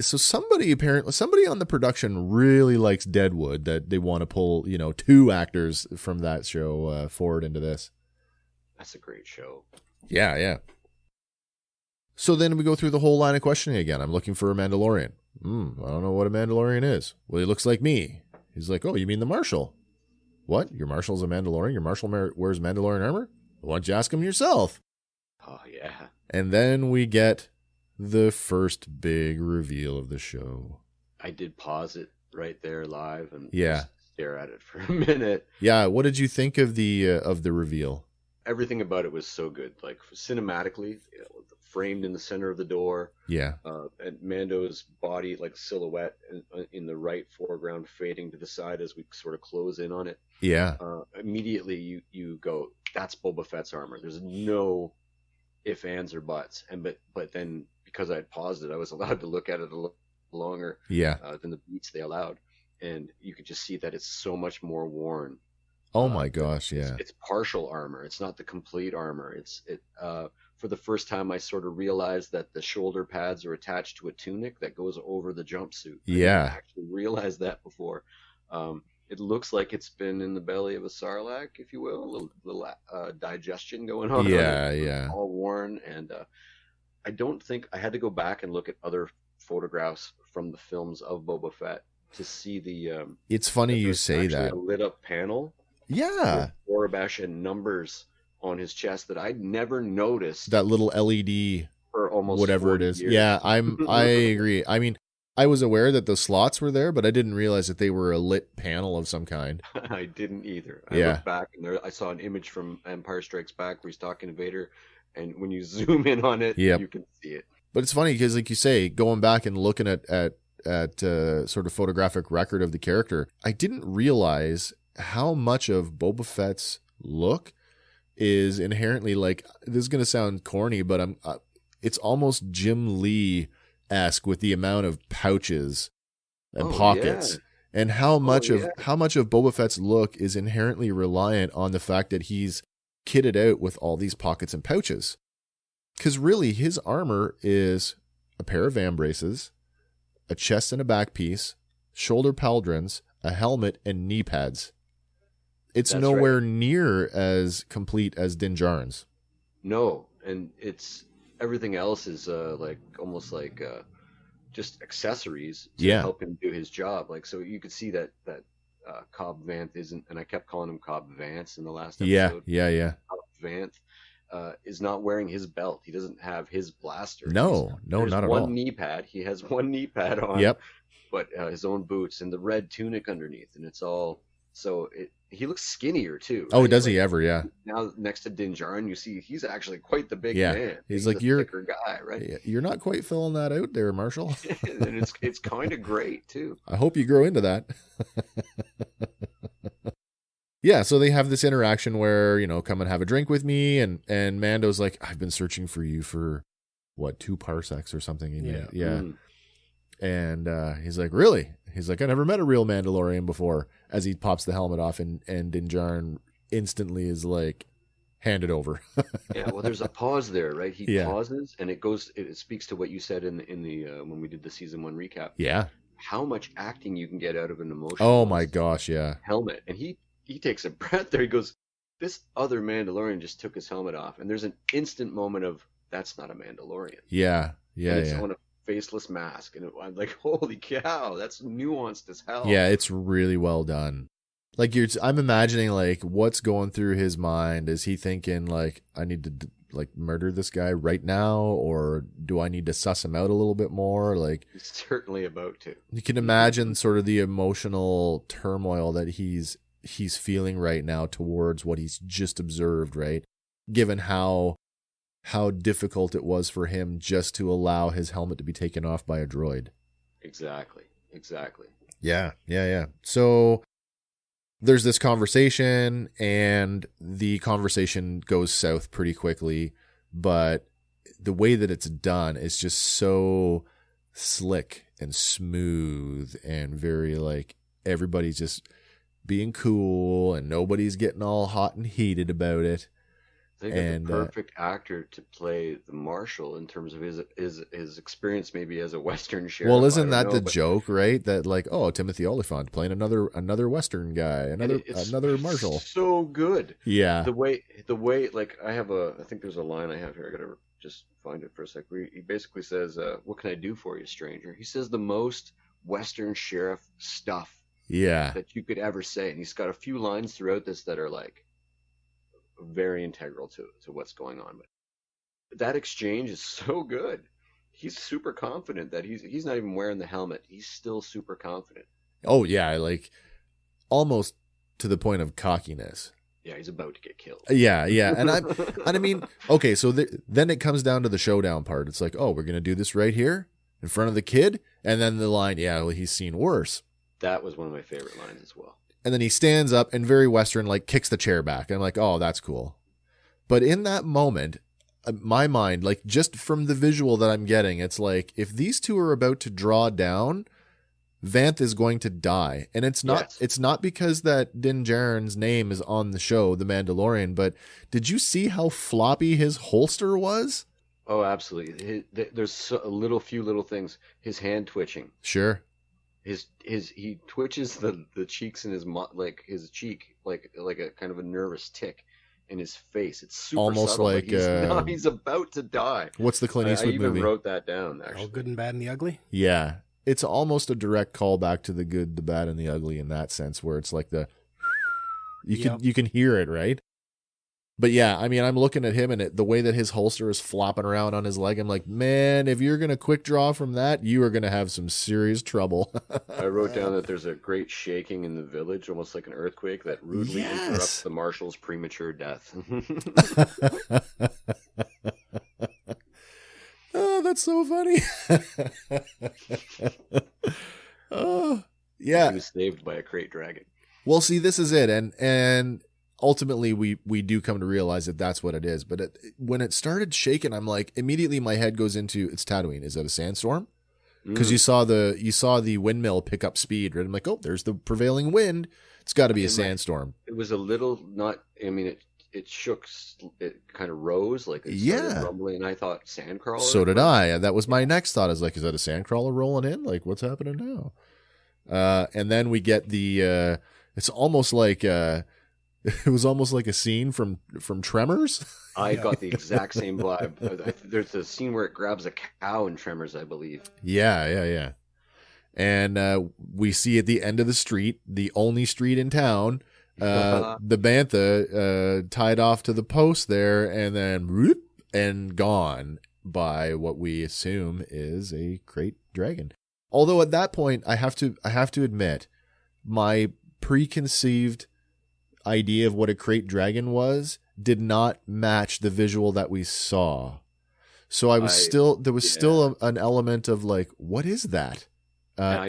So somebody on the production really likes Deadwood, that they want to pull, you know, 2 actors from that show forward into this.
That's a great show.
Yeah. So then we go through the whole line of questioning again. I'm looking for a Mandalorian. I don't know what a Mandalorian is. Well, he looks like me. He's like, oh, you mean the Marshal? What? Your Marshal's a Mandalorian? Your Marshal wears Mandalorian armor? Why don't you ask him yourself?
Oh, yeah.
And then we get the first big reveal of the show.
I did pause it right there live and
just
stare at it for a minute.
Yeah, what did you think of the reveal?
Everything about it was so good. Like cinematically, framed in the center of the door.
Yeah.
And Mando's body, like silhouette in the right foreground, fading to the side as we sort of close in on it.
Yeah.
Immediately you go, that's Boba Fett's armor. There's no ifs, ands, or buts. But then because I had paused it, I was allowed to look at it a little longer.
Yeah.
Than the beats they allowed, and you could just see that it's so much more worn.
Oh my gosh, yeah.
It's partial armor. It's not the complete armor. For the first time, I sort of realized that the shoulder pads are attached to a tunic that goes over the jumpsuit.
Yeah.
I didn't actually realized that before. It looks like it's been in the belly of a sarlacc, if you will, a little digestion going on.
Yeah.
All worn, and I don't think I had to go back and look at other photographs from the films of Boba Fett to see the.
It's funny you say that.
A lit up panel.
Yeah.
Orabash and numbers on his chest that I'd never noticed.
That little LED
for almost
whatever it is.
years.
Yeah, I agree. I mean, I was aware that the slots were there, but I didn't realize that they were a lit panel of some kind.
I didn't either. I looked back and I saw an image from Empire Strikes Back where he's talking to Vader, and when you zoom in on it, you can see it.
But it's funny because, like you say, going back and looking at sort of photographic record of the character, I didn't realize how much of Boba Fett's look is inherently, like, this is going to sound corny, but it's almost Jim Lee-esque with the amount of pouches and pockets. Yeah. And how much of Boba Fett's look is inherently reliant on the fact that he's kitted out with all these pockets and pouches. Because really, his armor is a pair of vambraces, a chest and a back piece, shoulder pauldrons, a helmet, and knee pads. It's nowhere near as complete as Din Djarin's.
No, and everything else is almost like just accessories to help him do his job. Like, so you could see that Cobb Vanth isn't, and I kept calling him Cobb Vance in the last episode.
Yeah.
Cobb Vanth is not wearing his belt. He doesn't have his blaster.
No, not at all.
One knee pad. He has one knee pad on.
Yep.
But his own boots and the red tunic underneath, and it's all so. He looks skinnier too. Right?
Oh, does he ever? Yeah.
Now next to Din Djarin, you see he's actually quite the big man.
He's like,
a thicker guy, right?
You're not quite filling that out there, Marshal.
And it's kind of great too.
I hope you grow into that. Yeah, so they have this interaction where, come and have a drink with me, and Mando's like, I've been searching for you for 2 parsecs or something. And yeah. And he's like, really? He's like, I never met a real Mandalorian before. As he pops the helmet off, and Din Djarin instantly is like, hand it over.
Yeah, well, there's a pause there, right? He pauses, and it speaks to what you said in the when we did the season 1 recap.
Yeah.
how much acting you can get out of an emotional.
Oh my gosh, yeah.
Helmet, and he takes a breath there. He goes, "This other Mandalorian just took his helmet off," and there's an instant moment of that's not a Mandalorian.
Yeah,
and it's on a faceless mask, and I'm like, holy cow, that's nuanced as hell.
Yeah, it's really well done. Like I'm imagining like what's going through his mind. Is he thinking like I need to like murder this guy right now, or do I need to suss him out a little bit more? Like
he's certainly about to.
You can imagine sort of the emotional turmoil that he's feeling right now towards what he's just observed, right? Given how difficult it was for him just to allow his helmet to be taken off by a droid.
Exactly.
Yeah. So there's this conversation, and the conversation goes south pretty quickly, but the way that it's done is just so slick and smooth and very like everybody's just being cool and nobody's getting all hot and heated about it.
They got the perfect actor to play the Marshal in terms of his experience maybe as a Western sheriff.
Well, isn't that the joke, right? That like, oh, Timothy Olyphant playing another Western guy, another Marshal.
So good.
Yeah.
The way like I think there's a line I have here. I gotta just find it for a sec. He basically says, "What can I do for you, stranger?" He says the most Western sheriff stuff.
Yeah.
That you could ever say, and he's got a few lines throughout this that are like very integral to what's going on. But that exchange is so good. He's super confident that he's not even wearing the helmet. He's still super confident.
Oh yeah, like almost to the point of cockiness.
Yeah, he's about to get killed.
Yeah, and I mean, okay, so then it comes down to the showdown part. It's like, oh, we're gonna do this right here in front of the kid, and then the line, yeah, well, he's seen worse.
That was one of my favorite lines as well.
And then he stands up and very Western, like kicks the chair back. And I'm like, oh, that's cool. But in that moment, my mind, like just from the visual that I'm getting, it's like if these two are about to draw down, Vanth is going to die. And it's not because that Din Djarin's name is on the show, The Mandalorian, but did you see how floppy his holster was?
Oh, absolutely. There's few little things. His hand twitching.
Sure.
He twitches the cheeks in his cheek like a kind of a nervous tick in his face. It's super
almost
subtle,
like
he's about to die.
What's the Clint Eastwood movie?
I even wrote that down. Actually.
All Good and Bad and the Ugly.
Yeah, it's almost a direct callback to The Good, the Bad, and the Ugly in that sense, where it's like you can hear it, right? But yeah, I mean, I'm looking at him and the way that his holster is flopping around on his leg, I'm like, man, if you're going to quick draw from that, you are going to have some serious trouble.
I wrote down that there's a great shaking in the village, almost like an earthquake, that rudely interrupts the Marshal's premature death.
Oh, that's so funny. Oh, yeah.
He was saved by a Krait dragon.
Well, see, this is it. And ultimately, we do come to realize that that's what it is. But when it started shaking, I'm like, immediately my head goes into, it's Tatooine. Is that a sandstorm? Because you saw the windmill pick up speed, right? I'm like, oh, there's the prevailing wind. It's got to be a sandstorm.
It was a little it shook, it kind of rose, like it started rumbling, and I thought sandcrawler.
So did I. That was my next thought. I was like, is that a sandcrawler rolling in? Like, what's happening now? And then we get the, it's almost like, it was almost like a scene from Tremors.
I got the exact same vibe. There's a scene where it grabs a cow in Tremors, I believe.
Yeah. And we see at the end of the street, the only street in town, the bantha tied off to the post there, and then whoop, and gone by what we assume is a Krait dragon. Although at that point, I have to admit, my preconceived idea of what a Krait dragon was did not match the visual that we saw. So there was still an element of like, what is that?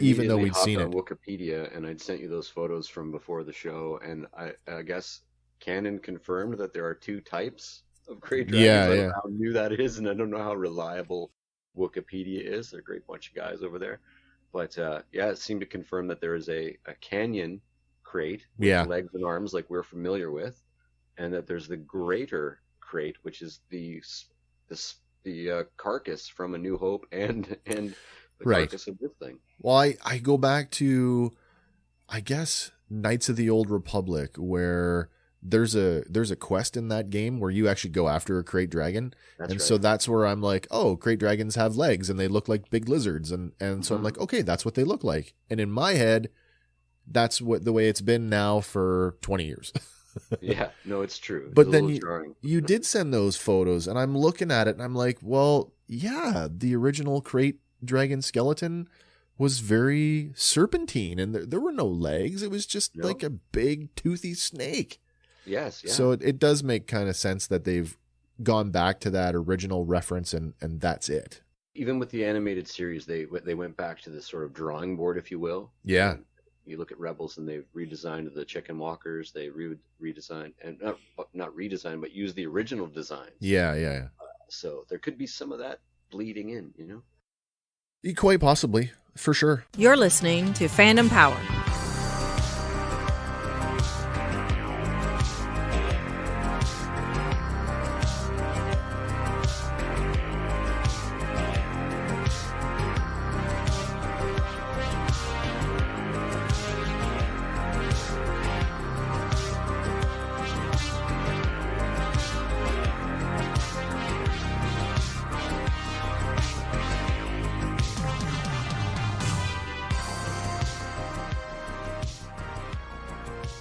Even though we'd seen it.
Wikipedia, and I'd sent you those photos from before the show, and I guess canon confirmed that there are two types of Krait dragons. I don't know how new that is, and I don't know how reliable Wikipedia is. They're a great bunch of guys over there. But it seemed to confirm that there is a canyon Krait with legs and arms like we're familiar with, and that there's the greater Krait, which is the carcass from A New Hope and the
Right.
carcass of this thing.
Well, I go back to, I guess, Knights of the Old Republic, where there's a quest in that game where you actually go after a Krait dragon.
That's
and
right.
so that's where I'm like, oh, Krait dragons have legs and they look like big lizards. And so I'm like, okay, that's what they look like. And in my head, that's the way it's been now for 20 years.
Yeah, no, it's true.
But
It's a
then
little jarring.
you did send those photos, and I'm looking at it and I'm like, well, yeah, the original Krait dragon skeleton was very serpentine, and there were no legs. It was just
No.
like a big toothy snake.
Yes, yeah.
So it does make kind of sense that they've gone back to that original reference, and that's it.
Even with the animated series, they went back to this sort of drawing board, if you will.
Yeah.
And you look at Rebels, and they've redesigned the chicken walkers. They redesigned, and not redesigned, but used the original design.
Yeah.
So there could be some of that bleeding in, you know?
Quite possibly, for sure.
You're listening to Fandom Power.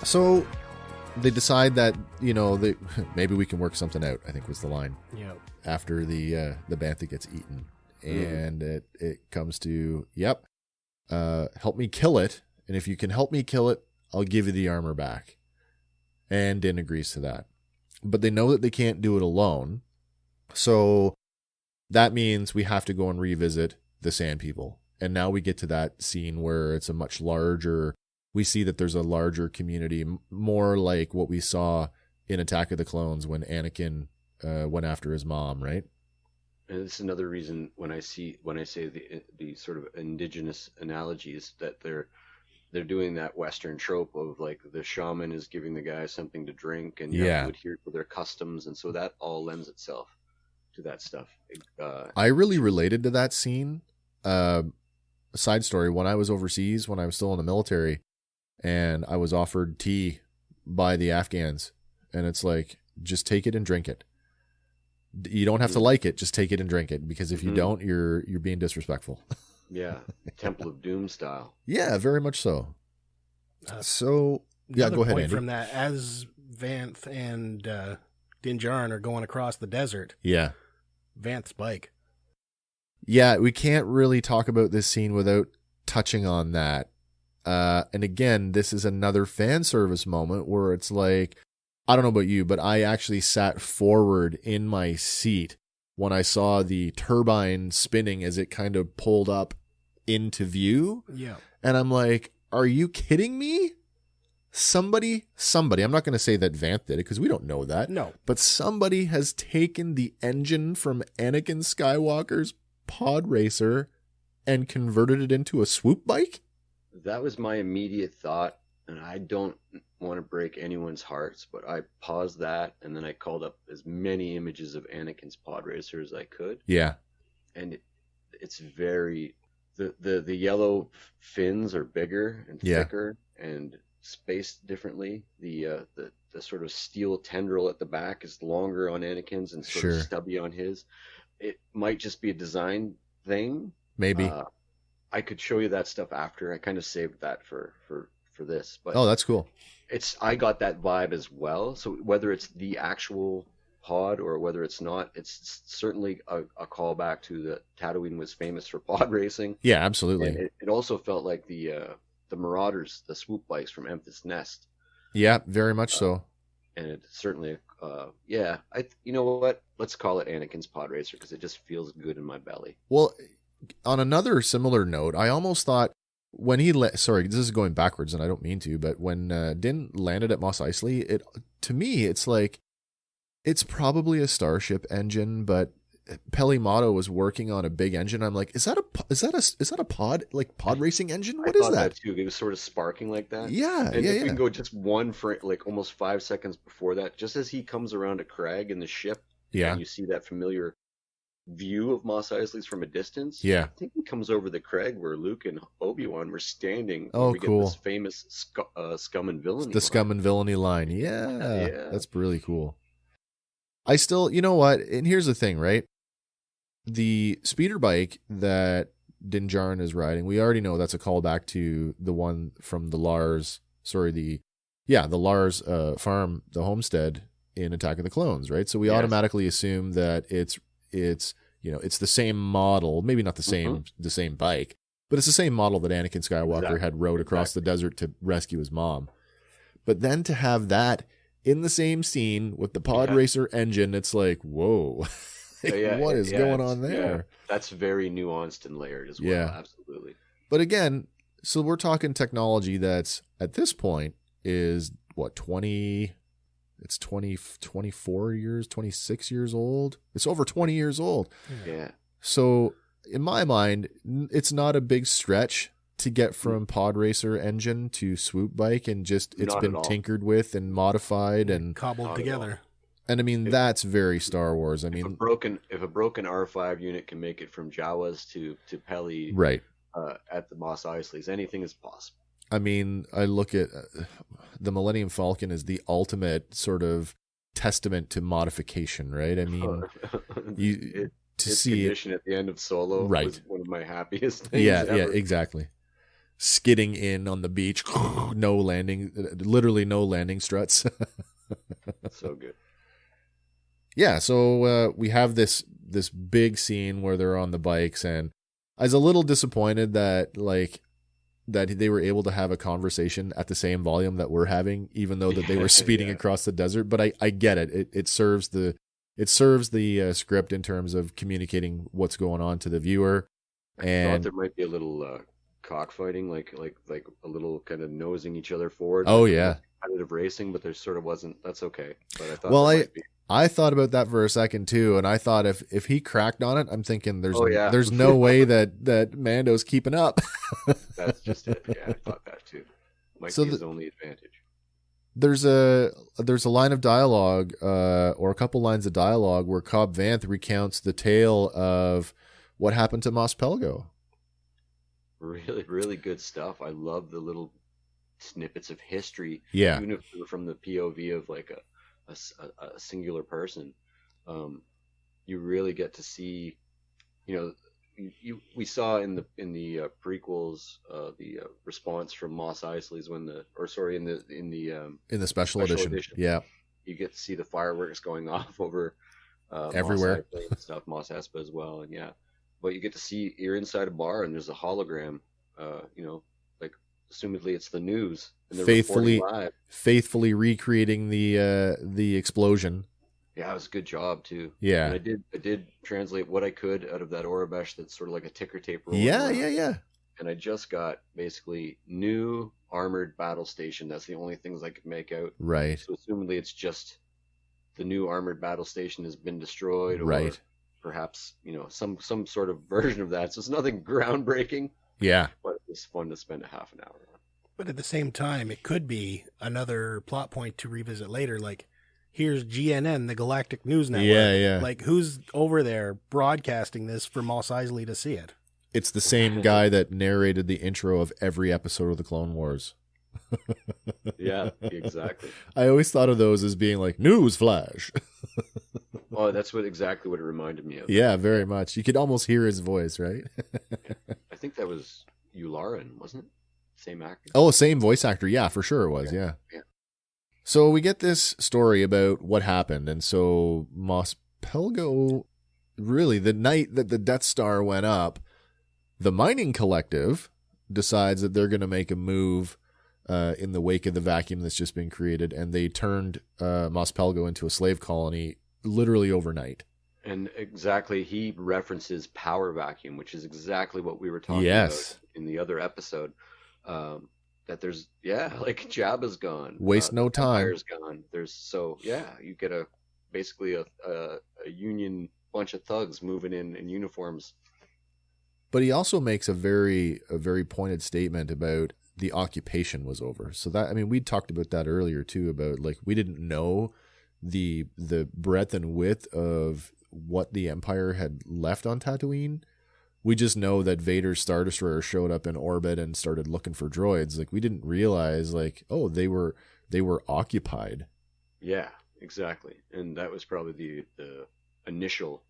So they decide that, maybe we can work something out, I think was the line.
Yeah.
After the bantha gets eaten. And it comes to, help me kill it. And if you can help me kill it, I'll give you the armor back. And Din agrees to that. But they know that they can't do it alone. So that means we have to go and revisit the Sand People. And now we get to that scene where it's a much larger, we see that there's a larger community, more like what we saw in Attack of the Clones when Anakin went after his mom, right?
And it's another reason when I say the sort of indigenous analogies that they're doing that Western trope of like the shaman is giving the guy something to drink and you have to adhere to their customs, and so that all lends itself to that stuff.
I really related to that scene. Side story: when I was overseas, when I was still in the military, and I was offered tea by the Afghans, and it's like, just take it and drink it. You don't have to like it, just take it and drink it, because if you don't, you're being disrespectful.
Yeah, Temple of Doom style.
Yeah, very much so. So, go ahead, Andy.
From that, as Vanth and Din Djarin are going across the desert, Vanth's bike.
Yeah, we can't really talk about this scene without touching on that. And again, this is another fan service moment where it's like, I don't know about you, but I actually sat forward in my seat when I saw the turbine spinning as it kind of pulled up into view.
Yeah.
And I'm like, are you kidding me? Somebody, I'm not going to say that Vanth did it because we don't know that.
No.
But somebody has taken the engine from Anakin Skywalker's pod racer and converted it into a swoop bike?
That was my immediate thought, and I don't want to break anyone's hearts, but I paused that, and then I called up as many images of Anakin's pod racer as I could.
Yeah.
And it's very... The yellow fins are bigger and thicker and spaced differently. The sort of steel tendril at the back is longer on Anakin's and sort of stubby on his. It might just be a design thing.
Maybe.
I could show you that stuff after. I kind of saved that for this. But
oh, that's cool.
I got that vibe as well. So whether it's the actual pod or whether it's not, it's certainly a callback to the Tatooine was famous for pod racing.
Yeah, absolutely.
And it also felt like the Marauders, the swoop bikes from Enfys Nest.
Yeah, very much so.
And it certainly, you know what? Let's call it Anakin's pod racer because it just feels good in my belly.
Well, on another similar note, I almost thought when he sorry, this is going backwards and I don't mean to, but when Din landed at Mos Eisley, to me it's like it's probably a starship engine, but Peli Motto was working on a big engine. I'm like, is that a pod, like pod racing engine? What is that?
Too. It was sort of sparking like that.
Yeah,
and if we can go just one frame, like almost 5 seconds before that, just as he comes around to Crag in the ship, and you see that familiar view of Mos Eisley's from a distance.
Yeah.
I think it comes over the crag where Luke and Obi-Wan were standing.
Oh,
we
cool.
Get this famous scum and villainy.
The scum and villainy line. Yeah. That's really cool. I still, you know what? And here's the thing, right? The speeder bike that Din Djarin is riding, we already know that's a callback to the one from the Lars farm, the homestead in Attack of the Clones, right? So we automatically assume that it's the same model, maybe not the same bike, but it's the same model that Anakin Skywalker had rode across the desert to rescue his mom. But then to have that in the same scene with the pod racer engine, it's like, whoa. What is going on there?
Yeah. That's very nuanced and layered as well. Yeah, absolutely.
But again, so we're talking technology that's at this point is what, 24 years, 26 years old. It's over 20 years old.
Yeah.
So in my mind, it's not a big stretch to get from pod racer engine to swoop bike, and just it's been tinkered with and modified and
cobbled together.
And I mean, that's very Star Wars. I mean,
if a broken R5 unit can make it from Jawas to Peli,
right,
at the Mos Eisleys, anything is possible.
I mean, I look at the Millennium Falcon as the ultimate sort of testament to modification, right? I mean,
its condition at the end of Solo was one of my happiest things.
Yeah, exactly. Skidding in on the beach, literally no landing struts.
So good.
Yeah, so we have this big scene where they're on the bikes, and I was a little disappointed that they were able to have a conversation at the same volume that we're having, even though that they were speeding across the desert. But I get it. It serves the script in terms of communicating what's going on to the viewer. And
I thought there might be a little cockfighting, like a little kind of nosing each other forward.
Oh yeah,
competitive racing, but there sort of wasn't. That's okay. But I thought
I thought about that for a second too, and I thought if he cracked on it, I'm thinking there's no way that Mando's keeping up.
That's just it. Yeah, I thought that too. Might be his only advantage.
There's a line of dialogue, or a couple lines of dialogue where Cobb Vanth recounts the tale of what happened to Mos Pelgo.
Really, really good stuff. I love the little snippets of history.
Yeah.
Even if they were from the POV of like a singular person, you really get to see, we saw in the prequels the response from Mos Eisley's in the
special edition. Yeah,
you get to see the fireworks going off over
everywhere
Mos Eisley and stuff, Mos Espa as well, and but you get to see you're inside a bar and there's a hologram, assumedly it's the news, and they're
faithfully recreating the explosion.
Yeah, it was a good job too.
Yeah,
and I did translate what I could out of that Aurebesh that's sort of like a ticker tape roll.
Yeah.
And I just got basically new armored battle station. That's the only things I could make out.
Right.
So assumedly it's just the new armored battle station has been destroyed, or
right,
perhaps some sort of version of that. So it's nothing groundbreaking.
Yeah,
but it's fun to spend a half an hour on.
But at the same time, it could be another plot point to revisit later. Like, here's GNN, the Galactic News Network.
Yeah.
Like, who's over there broadcasting this for Mos Eisley to see it?
It's the same guy that narrated the intro of every episode of the Clone Wars.
Yeah, exactly.
I always thought of those as being like news flash.
Oh, that's exactly what it reminded me of.
Yeah, very much. You could almost hear his voice, right?
I think that was Yularen, wasn't it? Same actor.
Oh, same voice actor. Yeah, for sure it was. Yeah. So we get this story about what happened, and so Mos Pelgo, really, the night that the Death Star went up, the mining collective decides that they're going to make a move in the wake of the vacuum that's just been created, and they turned Mos Pelgo into a slave colony literally overnight.
And exactly, he references power vacuum, which is exactly what we were talking about in the other episode. That there's like Jabba's gone,
waste no time.
Empire's gone. You get basically a Union bunch of thugs moving in uniforms.
But he also makes a very pointed statement about the occupation was over. So that, I mean, we talked about that earlier too, about like we didn't know the breadth and width of what the Empire had left on Tatooine. We just know that Vader's Star Destroyer showed up in orbit and started looking for droids. Like, we didn't realize, like, oh, they were occupied.
Yeah, exactly. And that was probably the initial.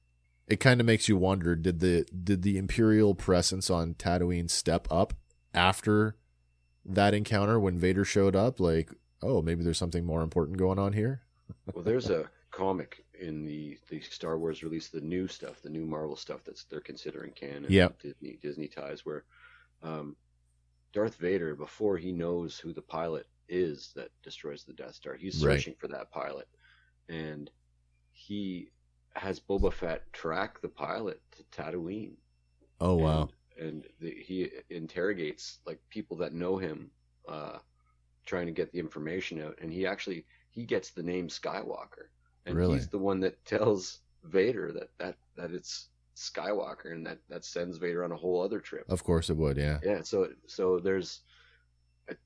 It kind of makes you wonder, did the Imperial presence on Tatooine step up after that encounter when Vader showed up? Like, oh, maybe there's something more important going on here?
Well, there's a comic in the Star Wars release, the new stuff, the new Marvel stuff they're considering canon.
Yep.
Disney ties, where Darth Vader, before he knows who the pilot is that destroys the Death Star, he's searching for that pilot, and he has Boba Fett track the pilot to Tatooine.
Oh, wow.
And he interrogates like people that know him, trying to get the information out, and he gets the name Skywalker, and
really?
He's the one that tells Vader that it's Skywalker, and that sends Vader on a whole other trip.
Of course it would, yeah.
Yeah, so there's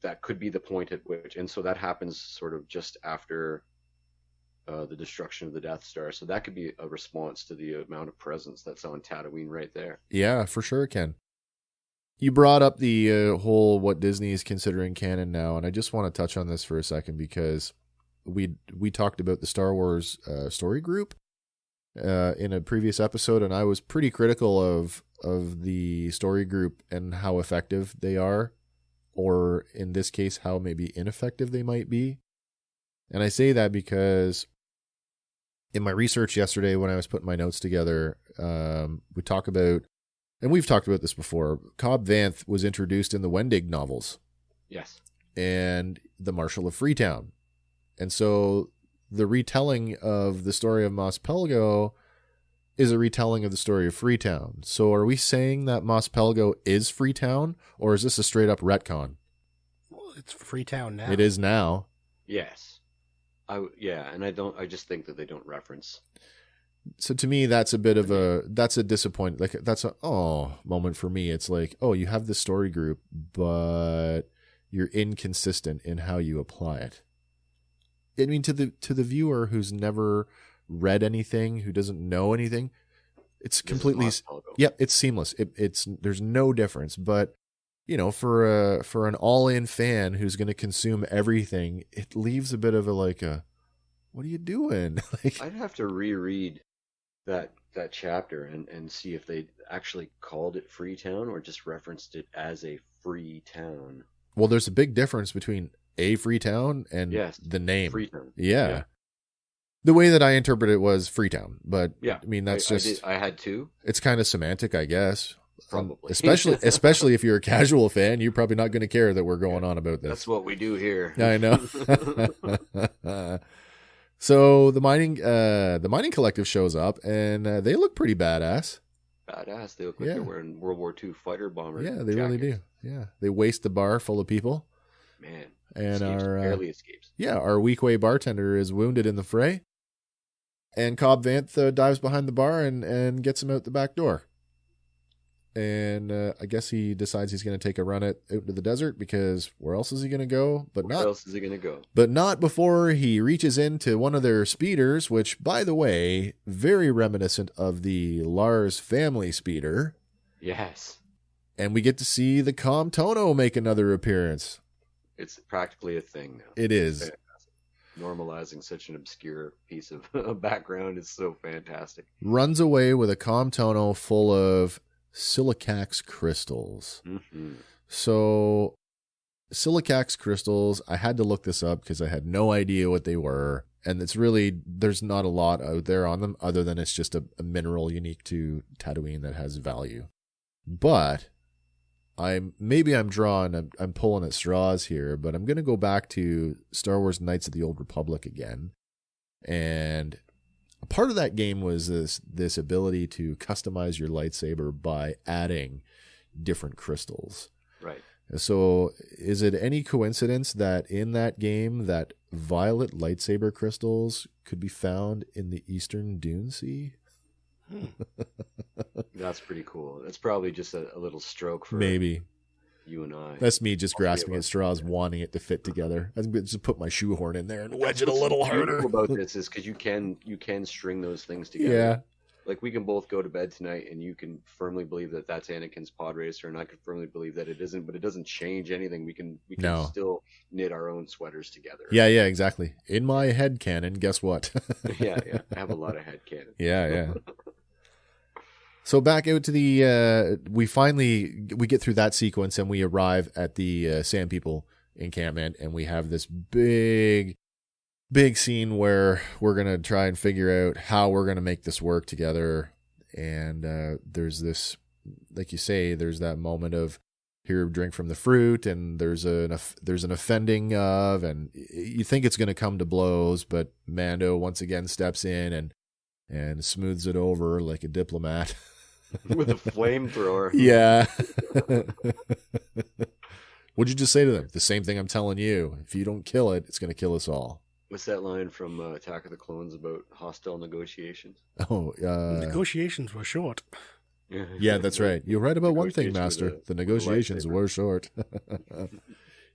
that could be the point at which, and so that happens sort of just after the destruction of the Death Star. So that could be a response to the amount of presence that's on Tatooine right there.
Yeah, for sure, Ken. You brought up the whole what Disney is considering canon now, and I just want to touch on this for a second because we talked about the Star Wars story group in a previous episode, and I was pretty critical of the story group and how effective they are, or in this case, how maybe ineffective they might be. And I say that because in my research yesterday, when I was putting my notes together, we talk about, and we've talked about this before, Cobb Vanth was introduced in the Wendig novels.
Yes.
And the Marshal of Freetown. And so the retelling of the story of Mos Pelgo is a retelling of the story of Freetown. So are we saying that Mos Pelgo is Freetown, or is this a straight up retcon?
Well, it's Freetown now.
It is now.
Yes. I just think that they don't reference.
So to me, that's a bit of that's a disappointment. Like, that's a moment for me. It's like, oh, you have this story group, but you're inconsistent in how you apply it. I mean, to the viewer who's never read anything, who doesn't know anything, it's completely, it's seamless. There's no difference. But for an all-in fan who's going to consume everything, it leaves a bit of what are you doing? Like,
I'd have to reread that chapter and see if they actually called it Freetown or just referenced it as a free town.
Well, there's a big difference between a free town and the name.
Freetown.
Yeah. The way that I interpret it was Freetown, but I mean, that's
I had to.
It's kind of semantic, I guess.
Probably.
Especially if you're a casual fan, you're probably not going to care that we're going on about this.
That's what we do here.
I know. So the mining collective shows up, and they look pretty badass.
Badass. They look like they're wearing World War II fighter bomber.
Yeah, they really do. Yeah, they waste the bar full of people.
Man,
and
barely escapes.
Yeah, our Weequay bartender is wounded in the fray, and Cobb Vanth dives behind the bar and gets him out the back door. And I guess he decides he's going to take a run out into the desert, because where else is he going to go? Where
else is he going to go?
But not before he reaches into one of their speeders, which, by the way, very reminiscent of the Lars family speeder.
Yes.
And we get to see the Com Tono make another appearance.
It's practically a thing now.
It is.
Normalizing such an obscure piece of background is so fantastic.
Runs away with a Com Tono full of silicax crystals.
Mm-hmm.
So silicax crystals, I had to look this up because I had no idea what they were. And there's not a lot out there on them other than it's just a mineral unique to Tatooine that has value. But I'm pulling at straws here, but I'm going to go back to Star Wars Knights of the Old Republic again. And a part of that game was this ability to customize your lightsaber by adding different crystals.
Right.
So is it any coincidence that in that game that violet lightsaber crystals could be found in the Eastern Dune Sea?
That's pretty cool. That's probably just a little stroke for
maybe
you and I.
That's me just grasping at straws, wanting it to fit together. I'm going to just put my shoehorn in there and wedge it a little harder.
What's cool about this is because you can string those things together. like we can both go to bed tonight, and you can firmly believe that that's Anakin's pod racer, and I can firmly believe that it isn't. But it doesn't change anything. We can still knit our own sweaters together.
Yeah, exactly. In my head canon, guess what?
yeah. I have a lot of head canon.
Yeah. So back out to the we get through that sequence, and we arrive at the Sand People encampment, and we have this big scene where we're going to try and figure out how we're going to make this work together. And there's this, like you say, there's that moment of here, drink from the fruit, and there's an offending of, and you think it's going to come to blows, but Mando once again steps in and smooths it over like a diplomat.
With a flamethrower.
Yeah. What'd you just say to them? The same thing I'm telling you. If you don't kill it, it's going to kill us all.
What's that line from Attack of the Clones about hostile negotiations?
Oh,
negotiations were short.
Yeah, that's right. You're right about one thing, Master. The negotiations were short.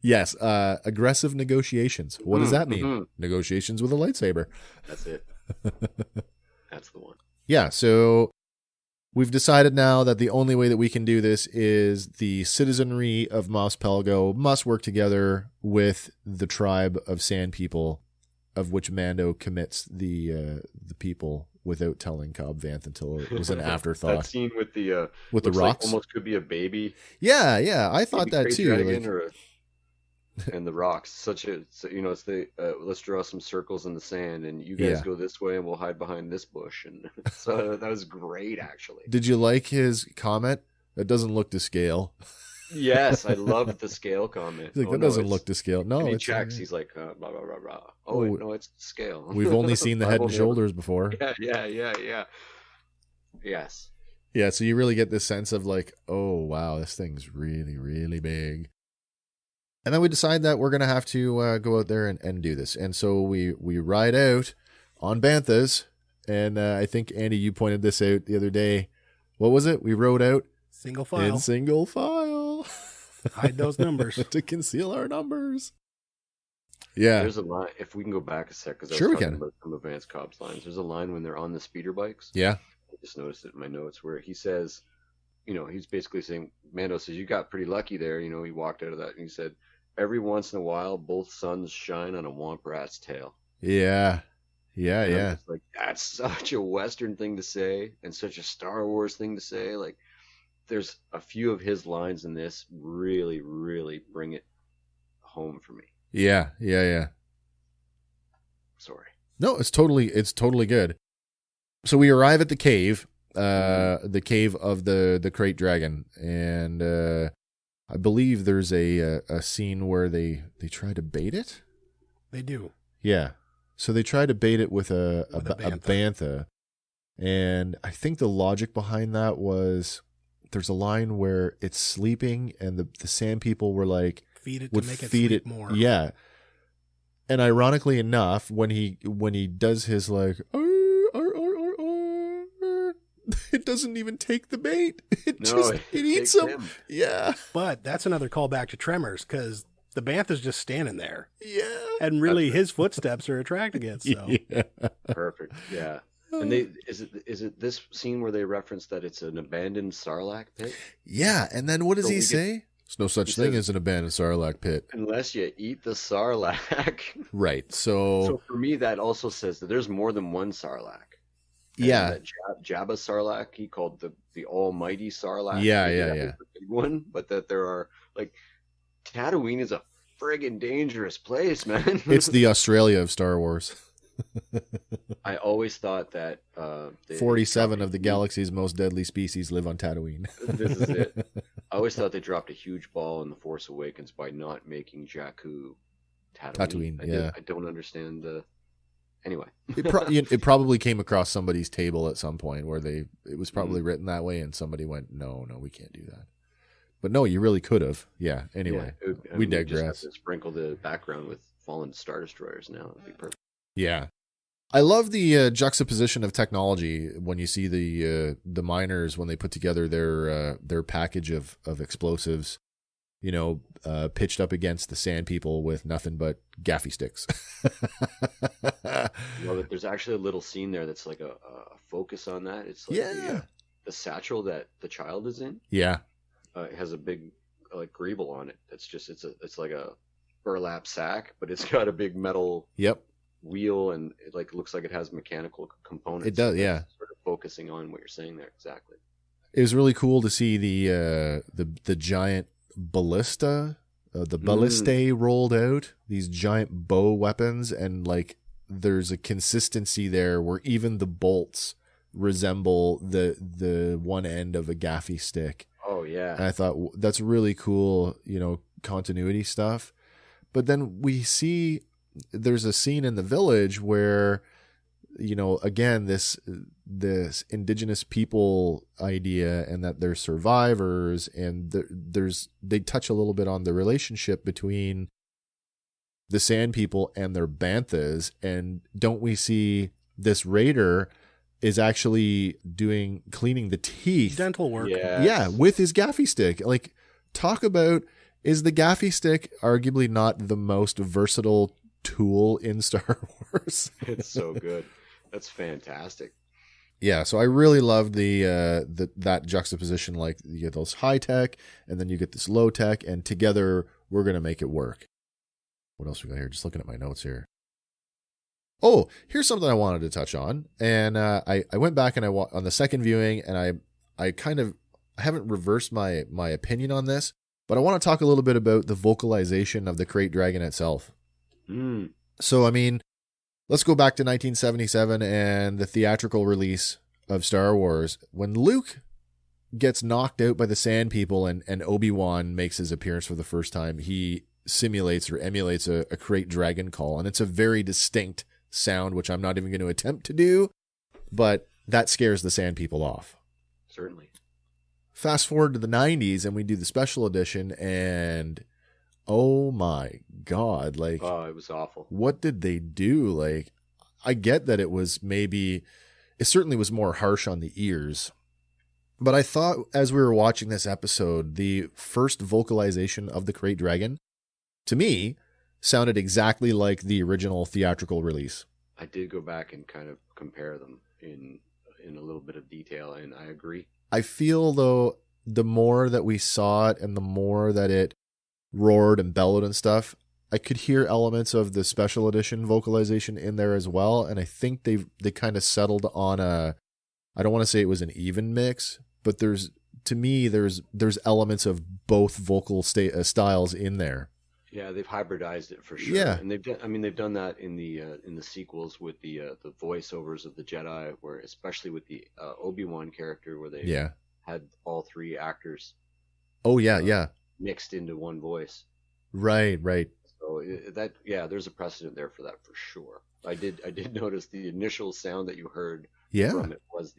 Yes, aggressive negotiations. What does that mean? Mm-hmm. Negotiations with a lightsaber.
That's it. That's the one.
Yeah, so we've decided now that the only way that we can do this is the citizenry of Mos Pelgo must work together with the tribe of Sand People, of which Mando commits the people without telling Cobb Vanth until it was an afterthought.
That scene with the
rocks,
like almost could be a baby.
Yeah, I thought that too.
And the rocks, it's the let's draw some circles in the sand, and you guys go this way, and we'll hide behind this bush. And so that was great, actually.
Did you like his comment? That doesn't look to scale.
Yes, I loved the scale comment.
He's like, doesn't look to scale. No,
he checks. He's like, blah blah blah blah. Oh, wait, no, it's scale.
We've only seen the head and shoulders before.
Yeah. Yes.
Yeah, so you really get this sense of like, oh wow, this thing's really, really big. And then we decide that we're going to have to go out there and do this. And so we ride out on Banthas. And I think, Andy, you pointed this out the other day. What was it? We rode out
single file.
In single file.
Hide those numbers.
To conceal our numbers. Yeah.
There's a line, if we can go back a sec, because
sure
I was talking
about
some of Vance Cobb's lines. There's a line when they're on the speeder bikes.
Yeah.
I just noticed it in my notes where he says, he's basically saying, Mando says, you got pretty lucky there. He walked out of that and he said, every once in a while, both suns shine on a womp rat's tail.
Yeah.
Like, that's such a Western thing to say and such a Star Wars thing to say. Like, there's a few of his lines in this really, really bring it home for me.
Yeah.
Sorry.
No, it's totally good. So we arrive at the cave, the cave of the Krait dragon, and I believe there's a scene where they try to bait it.
They do.
Yeah. So they try to bait it with a bantha. And I think the logic behind that was there's a line where it's sleeping and the Sand People were like,
feed it to make it sleep more.
Yeah. And ironically enough, when he does his like, it doesn't even take the bait. It eats him. Yeah.
But that's another callback to Tremors, because the Bantha's just standing there.
Yeah.
And really his footsteps are attracting it. So.
Yeah.
Perfect. Yeah. And is it this scene where they reference that it's an abandoned Sarlacc pit?
Yeah. And then what does he say? There's no such thing as an abandoned Sarlacc pit.
Unless you eat the Sarlacc.
Right. So
for me, that also says that there's more than one Sarlacc. And
yeah.
That Jabba Sarlacc, he called the Almighty Sarlacc.
Yeah.
The big one, but that there are, like, Tatooine is a friggin' dangerous place, man.
It's the Australia of Star Wars.
I always thought that
47 of the galaxy's most deadly species live on Tatooine.
This is it. I always thought they dropped a huge ball in The Force Awakens by not making Jakku Tatooine. I don't understand the... Anyway.
It probably came across somebody's table at some point where it was probably written that way and somebody went, no, we can't do that. But no, you really could have. Yeah, anyway. We digress.
We just have to sprinkle the background with fallen Star Destroyers now. It'd be perfect.
Yeah. I love the juxtaposition of technology when you see the miners when they put together their package of explosives. pitched up against the Sand People with nothing but gaffy sticks.
There's actually a little scene there that's like a focus on that. It's like the satchel that the child is in.
Yeah.
It has a big greeble on it. It's like a burlap sack, but it's got a big metal wheel, and it looks like it has mechanical components.
It does, yeah.
Sort of focusing on what you're saying there, exactly.
It was really cool to see the giant ballista, the ballistae rolled out. These giant bow weapons, and there's a consistency there where even the bolts resemble the one end of a gaffy stick.
Oh yeah.
And I thought that's really cool, continuity stuff. But then we see there's a scene in the village where, again, this indigenous people idea, and that they're survivors, and they touch a little bit on the relationship between the Sand People and their banthas. And don't we see this raider is actually cleaning the teeth,
dental work.
Yeah, with his gaffy stick. Talk about, is the gaffy stick arguably not the most versatile tool in Star Wars?
It's so good. That's fantastic.
Yeah, so I really loved that juxtaposition. You get those high tech, and then you get this low tech, and together we're gonna make it work. What else we got here? Just looking at my notes here. Oh, here's something I wanted to touch on, and I went back and on the second viewing, and I haven't reversed my opinion on this, but I want to talk a little bit about the vocalization of the Krait Dragon itself. So, let's go back to 1977 and the theatrical release of Star Wars. When Luke gets knocked out by the Sand People and Obi-Wan makes his appearance for the first time, he simulates or emulates a Krait Dragon call, and it's a very distinct sound, which I'm not even going to attempt to do, but that scares the Sand People off.
Certainly.
Fast forward to the 90s, and we do the special edition, and oh my God, it
was awful.
What did they do? I get that it certainly was more harsh on the ears, but I thought as we were watching this episode, the first vocalization of the Krait Dragon, to me, sounded exactly like the original theatrical release.
I did go back and kind of compare them in a little bit of detail, and I agree.
I feel, though, the more that we saw it and the more that it roared and bellowed and stuff, I could hear elements of the special edition vocalization in there as well, and I think they kind of settled on I don't want to say it was an even mix, but there's elements of both vocal styles in there.
Yeah, they've hybridized it for sure.
Yeah,
and they've done that in the sequels with the voiceovers of the Jedi, where especially with the Obi-Wan character, where they had all three actors.
Oh yeah,
mixed into one voice.
Right.
So there's a precedent there for that for sure. I did notice the initial sound that you heard from it was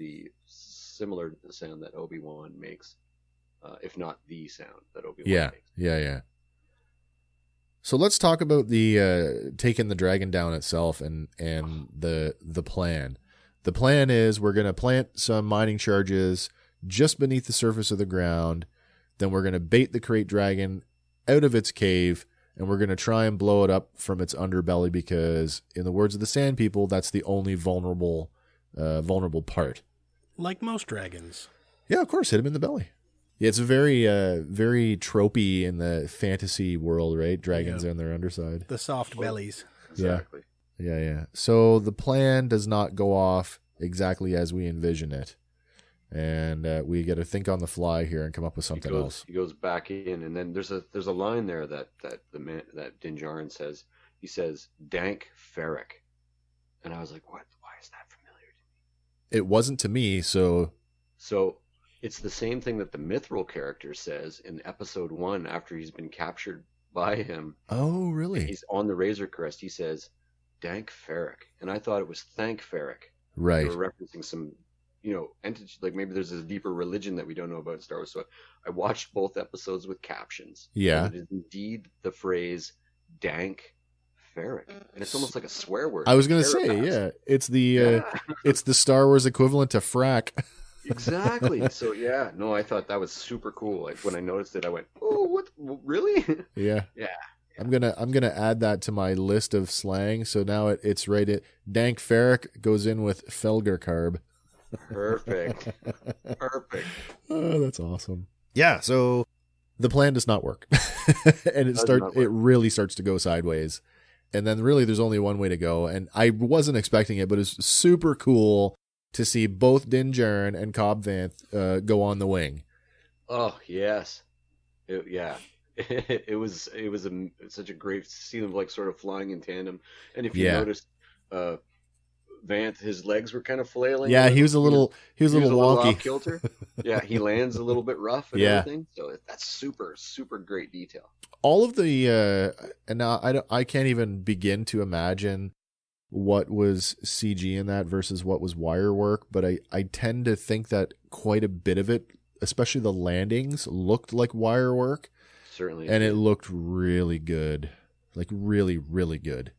similar to the sound that Obi-Wan makes, if not the sound that Obi-Wan makes.
Yeah. So let's talk about the taking the dragon down itself and the plan. The plan is we're going to plant some mining charges just beneath the surface of the ground. Then we're going to bait the Krait Dragon out of its cave, and we're going to try and blow it up from its underbelly because, in the words of the Sand People, that's the only vulnerable part.
Like most dragons.
Yeah, of course, hit him in the belly. Yeah, it's very, very tropey in the fantasy world, right? Dragons on their underside.
The soft bellies.
Exactly.
Yeah. So the plan does not go off exactly as we envision it. And we got to think on the fly here and come up with something else.
He goes back in, and then there's a line there that Din Djarin says. He says, "Dank Ferric," and I was like, "What? Why is that familiar to me?"
It wasn't to me, so
it's the same thing that the Mithril character says in episode 1 after he's been captured by him.
Oh, really?
He's on the Razor Crest. He says, "Dank Ferric," and I thought it was "Thank Ferric."
Right.
They were referencing some, entity, maybe there's a deeper religion that we don't know about in Star Wars. So I watched both episodes with captions.
Yeah.
And it is indeed the phrase "Dank Ferric," and it's almost like a swear word.
I was going to say, it's the it's the Star Wars equivalent to frack.
Exactly. So yeah, no, I thought that was super cool. Like when I noticed it, I went, "Oh, what? Really?"
Yeah.
Yeah.
I'm gonna add that to my list of slang. So now it's right. Dank Ferric goes in with Felger Carb.
Perfect. Perfect.
Oh, that's awesome. Yeah. So the plan does not work, and it really starts to go sideways. And then really, there's only one way to go. And I wasn't expecting it, but it's super cool to see both Din Djarin and Cobb Vanth go on the wing.
Oh yes, yeah. It was such a great scene of like sort of flying in tandem. And if you noticed, Vanth, his legs were kind of flailing.
Yeah, he was a little wonky.
Off kilter. Yeah, he lands a little bit rough and everything. So that's super, super great detail.
All of the and now I can't even begin to imagine what was CG in that versus what was wire work, but I tend to think that quite a bit of it, especially the landings, looked like wire work.
Certainly.
And it looked really good. Like really, really good.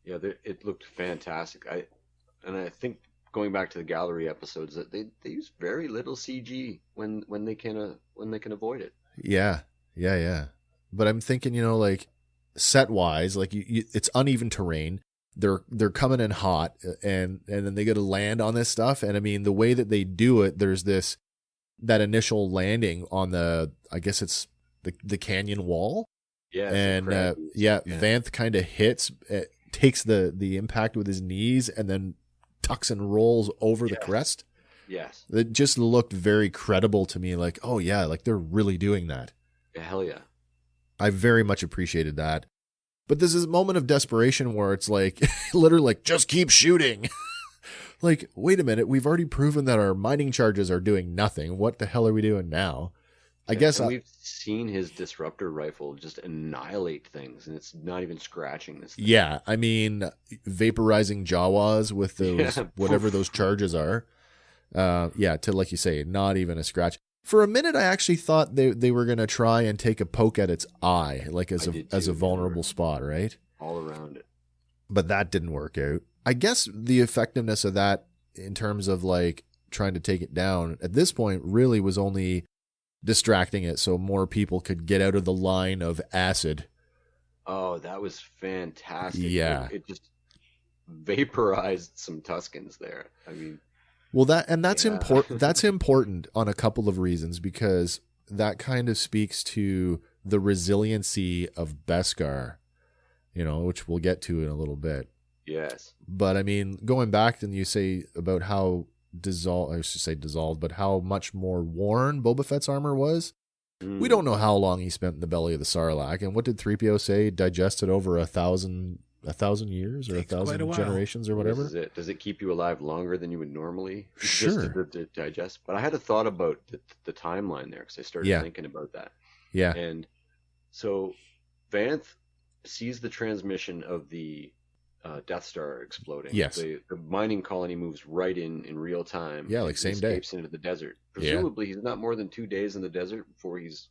Yeah, it looked fantastic. I think going back to the gallery episodes that they use very little CG when they can avoid it.
Yeah. But I'm thinking, like set wise, like it's uneven terrain. They're coming in hot, and then they got to land on this stuff. And I mean, the way that they do it, there's that initial landing on I guess it's the canyon wall.
Yeah.
And Vanth kind of hits, takes the impact with his knees, and then tucks and rolls over the crest.
Yes.
It just looked very credible to me. Like, oh yeah, like they're really doing that.
Yeah, hell yeah.
I very much appreciated that. But there's this moment of desperation where it's like, literally like, just keep shooting. Like, wait a minute, we've already proven that our mining charges are doing nothing. What the hell are we doing now? I guess
we've seen his disruptor rifle just annihilate things, and it's not even scratching this thing.
Yeah, I mean, vaporizing Jawas with those whatever those charges are. To like you say, not even a scratch. For a minute, I actually thought they were going to try and take a poke at its eye, like as a vulnerable spot, right?
All around it.
But that didn't work out. I guess the effectiveness of that in terms of like trying to take it down at this point really was only distracting it so more people could get out of the line of acid.
Oh, that was fantastic.
Yeah.
It just vaporized some Tuskens there. I mean,
well, that's important. That's important on a couple of reasons, because that kind of speaks to the resiliency of Beskar, which we'll get to in a little bit.
Yes.
But I mean, going back, and you say about how dissolved, but how much more worn Boba Fett's armor was. We don't know how long he spent in the belly of the Sarlacc. And what did 3PO say? Digested over 1,000 years or 1,000 generations or whatever.
This is it. Does it keep you alive longer than you would normally?
Sure.
Just to digest. But I had a thought about the timeline there, because I started thinking about that.
Yeah.
And so Vanth sees the transmission of the Death Star exploding.
Yes.
The mining colony moves right in real time.
Yeah, like same day.
Escapes into the desert. Presumably, he's not more than 2 days in the desert before he's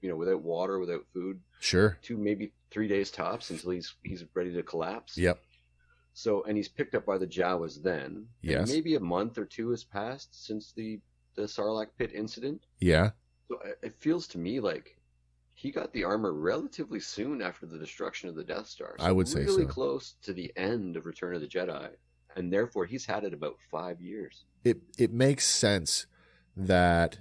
without water, without food.
Sure.
2, maybe 3 days tops until he's ready to collapse.
Yep.
So, and he's picked up by the Jawas then.
Yes.
And maybe a month or two has passed since the Sarlacc pit incident.
Yeah.
So it feels to me like he got the armor relatively soon after the destruction of the Death Star. So
I would say
really
so.
Close to the end of Return of the Jedi, and therefore he's had it about 5 years.
It makes sense that,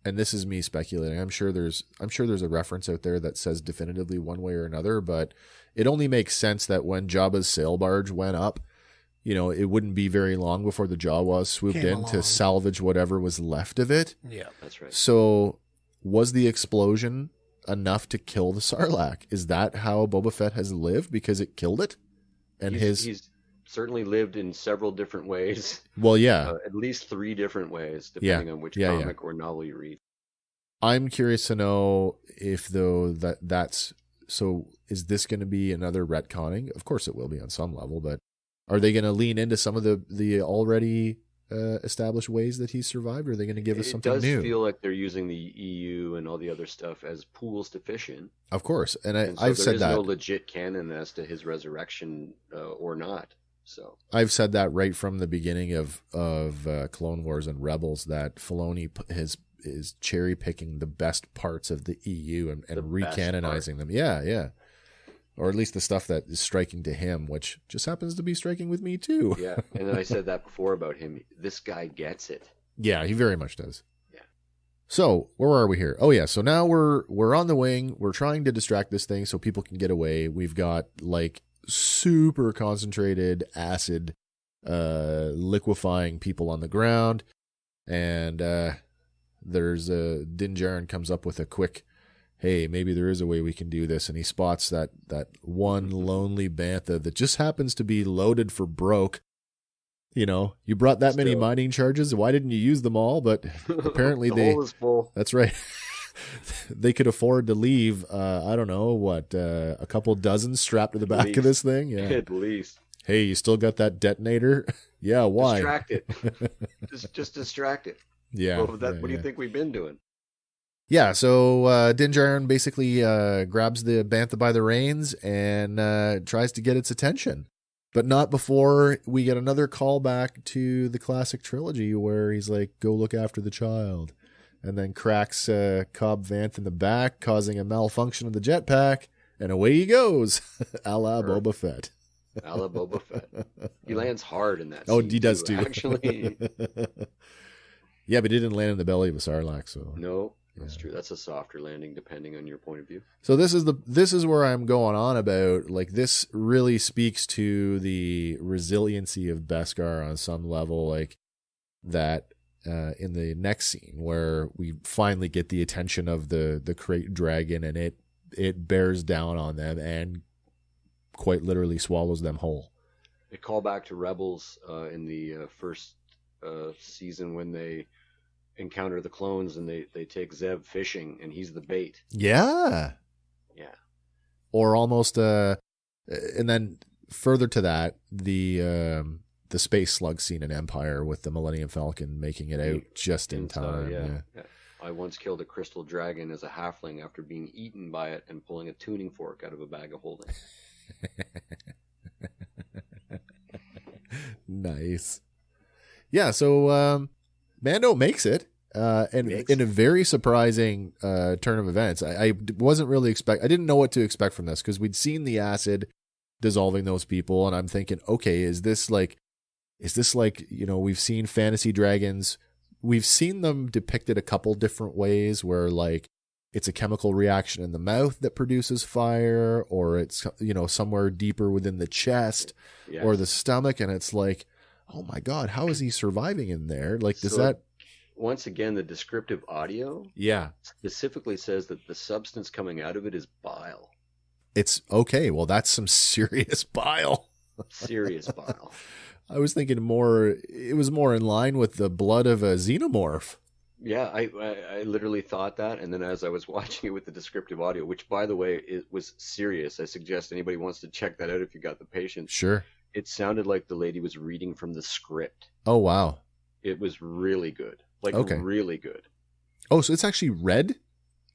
and this is me speculating. I'm sure there's a reference out there that says definitively one way or another, but it only makes sense that when Jabba's sail barge went up, it wouldn't be very long before the Jawas swooped in to salvage whatever was left of it.
Yeah,
that's right.
So was the explosion enough to kill the Sarlacc? Is that how Boba Fett has lived, because it killed it? And he's
certainly lived in several different ways.
Well, yeah.
At least 3 different ways, depending on which comic or novel you read.
I'm curious to know if, though, that's... So is this going to be another retconning? Of course it will be on some level, but are they going to lean into some of the already established ways that he survived, or are they going to give us something new?
It does feel like they're using the EU and all the other stuff as pools to fish in.
Of course, and
so
I've said that.
There is no legit canon as to his resurrection or not. So
I've said that right from the beginning of Clone Wars and Rebels, that Filoni is cherry picking the best parts of the EU and recanonizing them. Yeah. Or at least the stuff that is striking to him, which just happens to be striking with me too.
Yeah, and then I said that before about him. This guy gets it.
Yeah, he very much does.
Yeah.
So where are we here? Oh yeah, so now we're on the wing. We're trying to distract this thing so people can get away. We've got like super concentrated acid liquefying people on the ground, and there's Din Djarin comes up with a quick, hey, maybe there is a way we can do this, and he spots that one lonely bantha that just happens to be loaded for broke. You know, you brought that many mining charges. Why didn't you use them all? But apparently
the hole is full.
That's right. They could afford to leave, I don't know, a couple dozen strapped to the back of this thing? Yeah.
At least.
Hey, you still got that detonator? Yeah, why?
Distract it. just distract it.
Yeah.
Well, what do you think we've been doing?
Yeah, so Din Djarin basically grabs the bantha by the reins and tries to get its attention. But not before we get another callback to the classic trilogy where he's like, go look after the child. And then cracks Cobb Vanth in the back, causing a malfunction of the jetpack, and away he goes, a la Boba Fett.
A la Boba Fett. He lands hard in that
scene. Oh, he does too.
Actually.
Yeah, but he didn't land in the belly of a Sarlacc. So
no, that's true. That's a softer landing, depending on your point of view.
So this is where I'm going on about. Like, this really speaks to the resiliency of Beskar on some level, like that. In the next scene where we finally get the attention of the Krait dragon, and it bears down on them and quite literally swallows them whole.
They call back to Rebels in the first season when they encounter the clones and they take Zeb fishing and he's the bait.
Yeah. Or almost and then further to that, the space slug scene in Empire with the Millennium Falcon making it out just in time.
Yeah. I once killed a crystal dragon as a halfling after being eaten by it and pulling a tuning fork out of a bag of holding.
Nice. Yeah, so Mando makes it, and in a very surprising turn of events. I wasn't really I didn't know what to expect from this because we'd seen the acid dissolving those people, and I'm thinking, okay, is this like, you know, we've seen fantasy dragons. We've seen them depicted a couple different ways where, like, it's a chemical reaction in the mouth that produces fire, or it's, you know, somewhere deeper within the chest or the stomach. And it's like, oh my God, how is he surviving in there? Like, does that...
Once again, the descriptive audio specifically says that the substance coming out of it is bile.
It's okay. Well, that's some serious bile.
Serious bile.
I was thinking it was more in line with the blood of a xenomorph.
Yeah, I literally thought that. And then as I was watching it with the descriptive audio, which, by the way, it was serious. I suggest anybody wants to check that out if you got the patience.
Sure.
It sounded like the lady was reading from the script.
Oh, wow.
It was really good. Really good.
Oh, so it's actually read?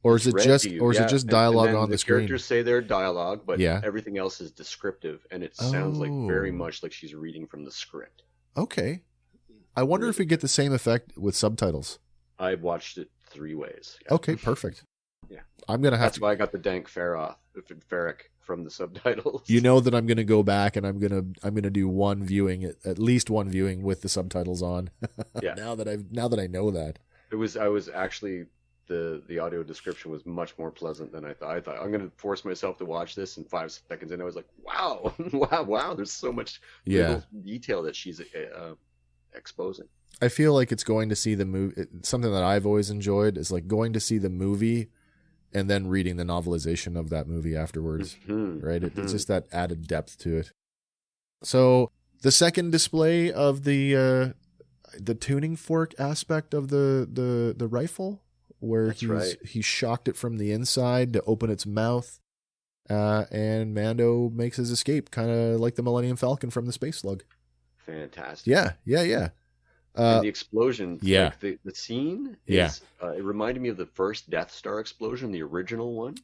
Or is it just dialogue on the screen?
The characters say their dialogue, but everything else is descriptive, and it sounds like very much like she's reading from the script.
Okay. I wonder if we get the same effect with subtitles.
I watched it 3 ways. Yeah.
Okay, perfect.
Yeah.
I'm going to have
That's why I got the dank Ferric from the subtitles.
You know that I'm going to go back and I'm going to do one viewing, at least one viewing with the subtitles on.
Yeah.
now that I know that.
I was actually the audio description was much more pleasant than I thought. I thought I'm going to force myself to watch this in 5 seconds, and I was like, wow, wow, there's so much little detail that she's exposing.
I feel like it's going to see the movie. Something that I've always enjoyed is like going to see the movie and then reading the novelization of that movie afterwards. Mm-hmm. Right? It's just that added depth to it. So the second display of the tuning fork aspect of the rifle, where he shocked it from the inside to open its mouth, and Mando makes his escape, kind of like the Millennium Falcon from the Space Slug.
Fantastic.
Yeah.
And the explosion, like the scene is, it reminded me of the first Death Star explosion, the original one.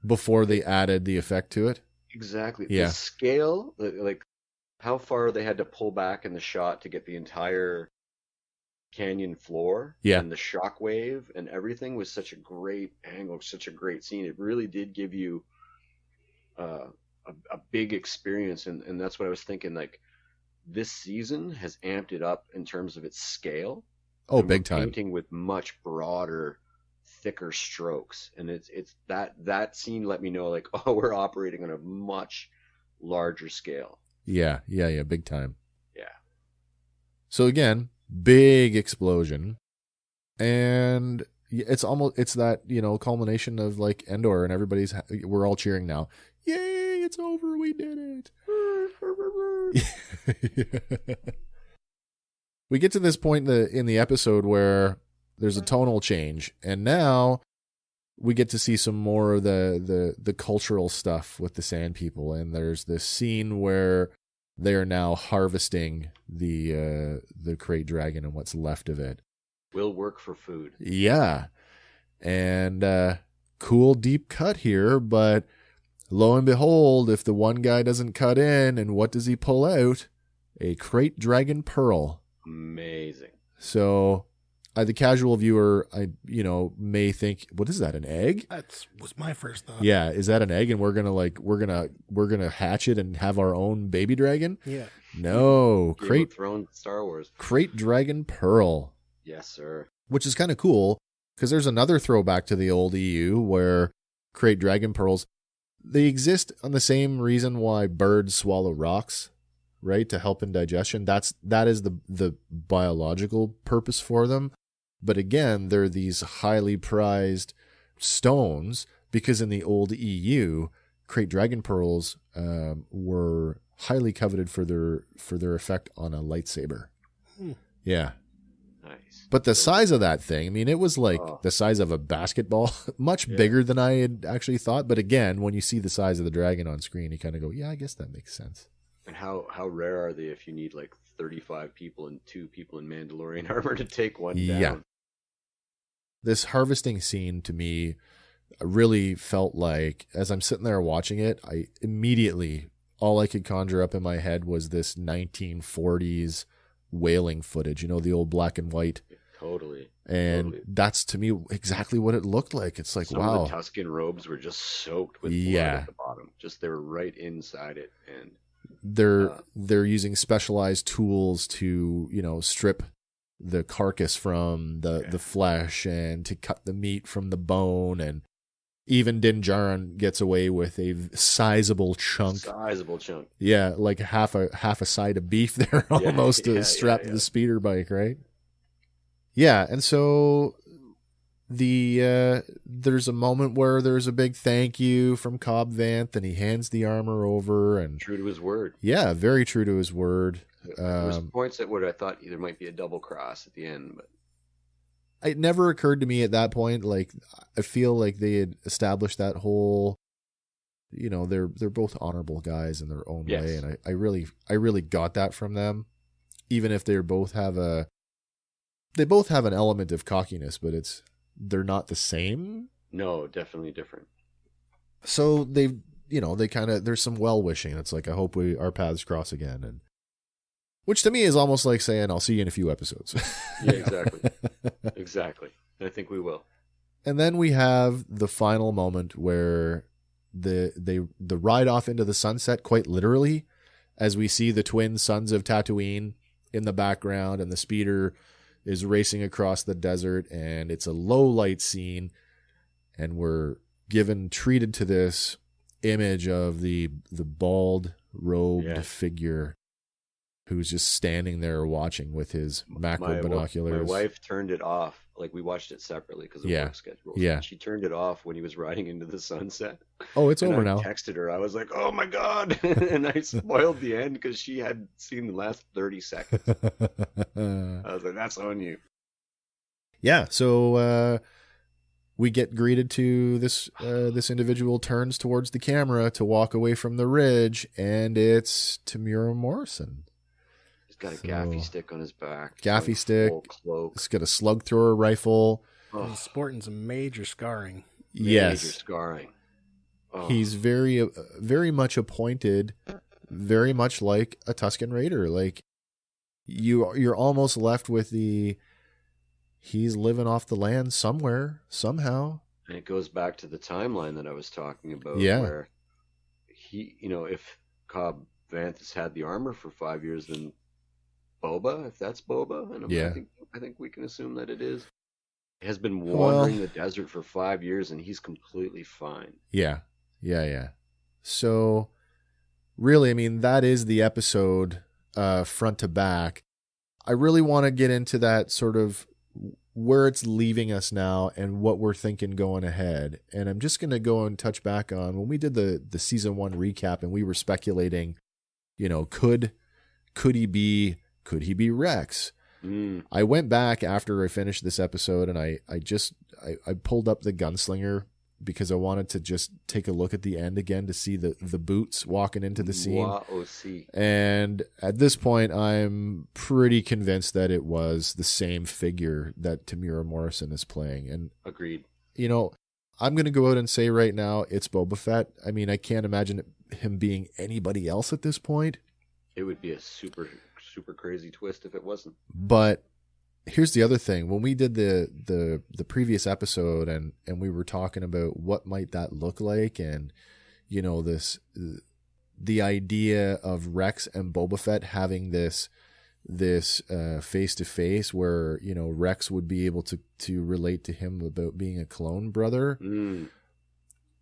Before
they added the effect to it?
Exactly.
Yeah.
The scale, like how far they had to pull back in the shot to get the entire canyon floor, and the shockwave and everything was such a great angle, such a great scene. It really did give you a big experience, and that's what I was thinking. Like, this season has amped it up in terms of its scale.
Oh, big time.
Painting with much broader, thicker strokes, and it's that scene let me know, like, oh, we're operating on a much larger scale.
Yeah, big time.
Yeah.
So again, big explosion, and it's that, you know, culmination of like Endor, and we're all cheering now. Yay, it's over, we did it. We get to this point in the episode where there's a tonal change, and now we get to see some more of the cultural stuff with the Sand People, and there's this scene where they are now harvesting the Krait dragon and what's left of it.
Will work for food.
Yeah, and cool deep cut here, but lo and behold, if the one guy doesn't cut in, and what does he pull out? A Krait dragon pearl.
Amazing. So,
the casual viewer, may think, what is that, an egg?
That was my first thought.
Yeah, is that an egg, and we're gonna hatch it and have our own baby dragon?
Yeah.
No,
Game of Thrones, Star Wars.
Krait dragon pearl.
Yes, sir.
Which is kind of cool, because there's another throwback to the old EU where Krait dragon pearls, they exist on the same reason why birds swallow rocks, right? To help in digestion. That is the biological purpose for them. But again, they're these highly prized stones, because in the old EU, Krait dragon pearls were highly coveted for their effect on a lightsaber. Yeah.
Nice.
But the size of that thing, I mean, it was like the size of a basketball, much bigger than I had actually thought. But again, when you see the size of the dragon on screen, you kind of go, yeah, I guess that makes sense.
And how rare are they if you need like 35 people and 2 people in Mandalorian armor to take one down? Yeah.
This harvesting scene to me really felt like, as I'm sitting there watching it, I immediately, all I could conjure up in my head was this 1940s whaling footage, you know, the old black and white.
Totally.
And that's to me exactly what it looked like. It's like,
some
wow.
of the Tusken robes were just soaked with blood at the bottom. Just, they were right inside it. And they're using specialized tools to, you know, strip the carcass from the flesh and to cut the meat from the bone, and even Din Djarin gets away with a sizable chunk. Yeah, like half a side of beef there almost to strap to the speeder bike, right? Yeah, and so there's a moment where there's a big thank you from Cobb Vanth, and he hands the armor over, and true to his word.
Yeah, very true to his word.
There's points at where I thought there might be a double cross at the end, but
it never occurred to me at that point. Like, I feel like they had established that whole, you know, they're both honorable guys in their own way, and I really got that from them. Even if they both have an element of cockiness, but they're not the same.
No, definitely different.
So they kind of, there's some well wishing. It's like, I hope our paths cross again, and which to me is almost like saying, I'll see you in a few episodes.
Yeah, exactly. Exactly. I think we will.
And then we have the final moment where the ride off into the sunset, quite literally, as we see the twin sons of Tatooine in the background, and the speeder is racing across the desert, and it's a low light scene, and we're treated to this image of the bald robed figure who's just standing there watching with his macro binoculars.
My wife turned it off. Like, we watched it separately because of work schedules.
Yeah.
She turned it off when he was riding into the sunset.
Oh, it's over now.
I texted her. I was like, oh my God. And I spoiled the end because she had seen the last 30 seconds. I was like, that's on you.
Yeah. So we get greeted to this individual turns towards the camera to walk away from the ridge, and it's Tamira Morrison.
Got a gaffy stick on his back.
Gaffy stick.
Cloak.
He's got a slug thrower rifle.
Oh. He's sporting some major scarring.
Yes.
Major scarring. Oh.
He's very much appointed very much like a Tusken Raider. Like you're almost left with he's living off the land somewhere, somehow.
And it goes back to the timeline that I was talking about, where he, if Cobb Vanth had the armor for 5 years, then Boba, if that's Boba, and I think we can assume that it is, has been wandering the desert for 5 years, and he's completely fine. Yeah.
So, really, I mean, that is the episode front to back. I really want to get into that sort of where it's leaving us now and what we're thinking going ahead. And I'm just going to go and touch back on when we did the season 1 recap and we were speculating, could he be Rex? I went back after I finished this episode and I pulled up the Gunslinger because I wanted to just take a look at the end again to see the boots walking into the scene. And at this point, I'm pretty convinced that it was the same figure that Tamira Morrison is playing. And
agreed.
I'm going to go out and say right now, it's Boba Fett. I mean, I can't imagine him being anybody else at this point.
It would be a super, super crazy twist if it wasn't.
But here's the other thing. When we did the previous episode and we were talking about what might that look like and, the idea of Rex and Boba Fett having this face-to-face where, Rex would be able to relate to him about being a clone brother.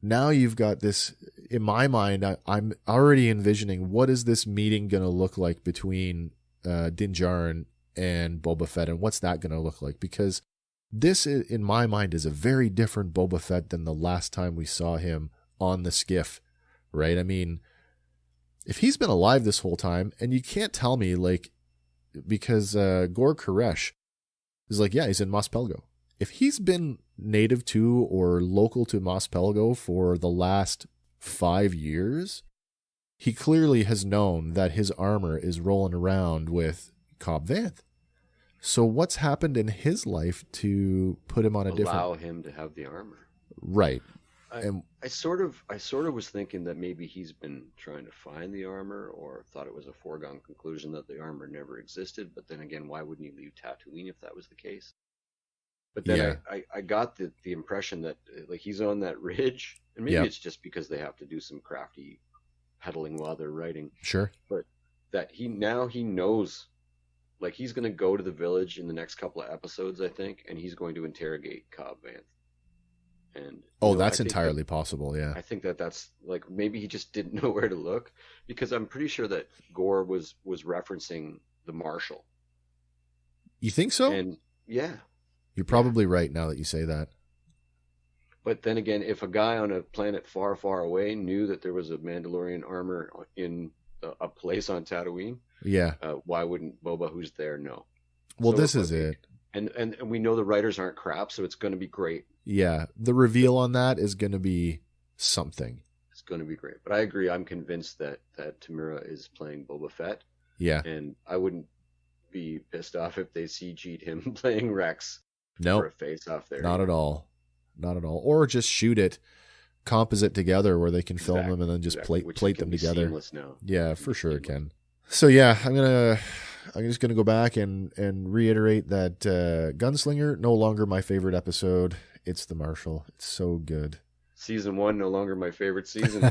Now you've got this, in my mind, I'm already envisioning what is this meeting going to look like between Din Djarin and Boba Fett, and what's that going to look like? Because this, in my mind, is a very different Boba Fett than the last time we saw him on the skiff, right? I mean, if he's been alive this whole time, and you can't tell me, like, because Gor Koresh is like, yeah, he's in Mos Pelgo. If he's been native to or local to Mos Pelgo for the last 5 years, he clearly has known that his armor is rolling around with Cobb Vanth. So what's happened in his life to put him on
allow him to have the armor?
Right.
I sort of was thinking that maybe he's been trying to find the armor, or thought it was a foregone conclusion that the armor never existed. But then again, why wouldn't he leave Tatooine if that was the case? But then I got the impression that like he's on that ridge, and maybe it's just because they have to do some crafty peddling while they're writing.
Sure.
But that he knows, like, he's going to go to the village in the next couple of episodes, I think, and he's going to interrogate Cobb Vanth. And
that's entirely possible. Yeah,
I think that's like, maybe he just didn't know where to look, because I'm pretty sure that Gor was referencing the Marshal.
You think so?
And yeah,
you're probably right now that you say that.
But then again, if a guy on a planet far, far away knew that there was a Mandalorian armor in a place on Tatooine, why wouldn't Boba, who's there, know?
Well, so this is it.
And we know the writers aren't crap, so it's going to be great.
Yeah, the reveal on that is going to be something.
It's going to be great. But I agree. I'm convinced that Tamira is playing Boba Fett.
Yeah.
And I wouldn't be pissed off if they CG'd him playing Rex
for
a face-off there.
Not at all. Not at all. Or just shoot it, composite together where they can film them and then just plate them together.
Now.
Yeah, for sure it can. So yeah, I'm just gonna go back and reiterate that Gunslinger, no longer my favorite episode. It's the Marshal. It's so good.
Season 1, no longer my favorite season.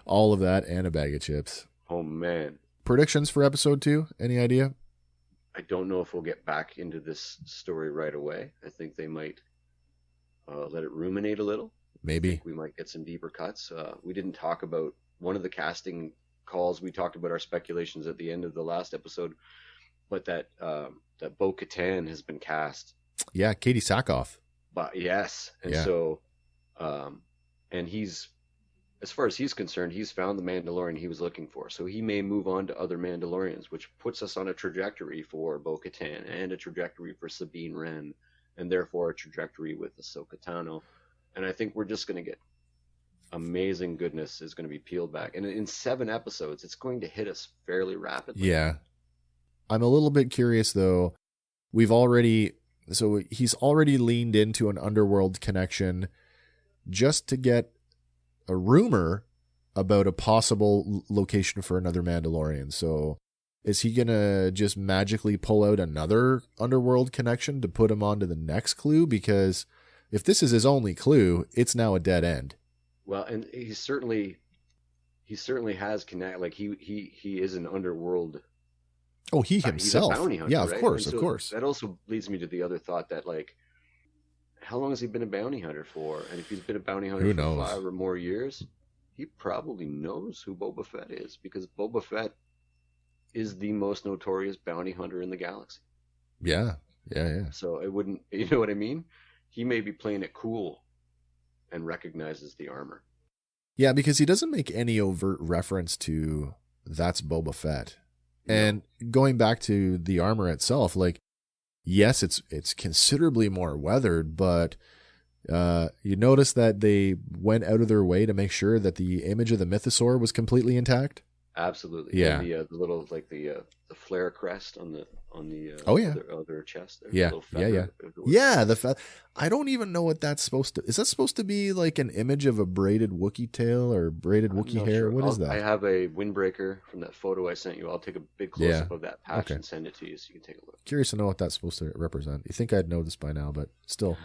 All of that and a bag of chips.
Oh man.
Predictions for episode 2? Any idea?
I don't know if we'll get back into this story right away. I think they might let it ruminate a little.
Maybe.
I think we might get some deeper cuts. We didn't talk about one of the casting calls. We talked about our speculations at the end of the last episode, but that Bo-Katan has been cast.
Yeah, Katie Sackhoff.
But yes, and so, and he's, as far as he's concerned, he's found the Mandalorian he was looking for. So he may move on to other Mandalorians, which puts us on a trajectory for Bo-Katan and a trajectory for Sabine Wren, and therefore a trajectory with Ahsoka Tano. And I think we're just going to get amazing goodness is going to be peeled back. And in 7 episodes, it's going to hit us fairly rapidly.
Yeah. I'm a little bit curious, though. He's already leaned into an underworld connection just to get a rumor about a possible location for another Mandalorian. So is he going to just magically pull out another underworld connection to put him onto the next clue? Because if this is his only clue, it's now a dead end.
Well, and he certainly has connect. Like he is an underworld.
Oh, he himself.
He's a bounty hunter,
yeah, of
right?
course,
so
of course.
That also leads me to the other thought that, like, how long has he been a bounty hunter for? And if he's been a bounty hunter
Who
for
knows?
5 or more years, he probably knows who Boba Fett is, because Boba Fett is the most notorious bounty hunter in the galaxy.
Yeah.
So it wouldn't, you know what I mean? He may be playing it cool and recognizes the armor.
Yeah, because he doesn't make any overt reference to that's Boba Fett.
No.
And going back to the armor itself, like, yes, it's considerably more weathered, but you notice that they went out of their way to make sure that the image of the mythosaur was completely intact.
Absolutely.
Yeah.
And the little, like, the flare crest on the other chest there.
Yeah.
The little feather.
Yeah, I don't even know what that's supposed to. Is that supposed to be like an image of a braided Wookiee tail or braided Wookiee hair?
Sure.
What is that?
I have a windbreaker from that photo I sent you. I'll take a big close up of that patch and send it to you so you can take a look.
Curious to know what that's supposed to represent. You think I'd know this by now, but still.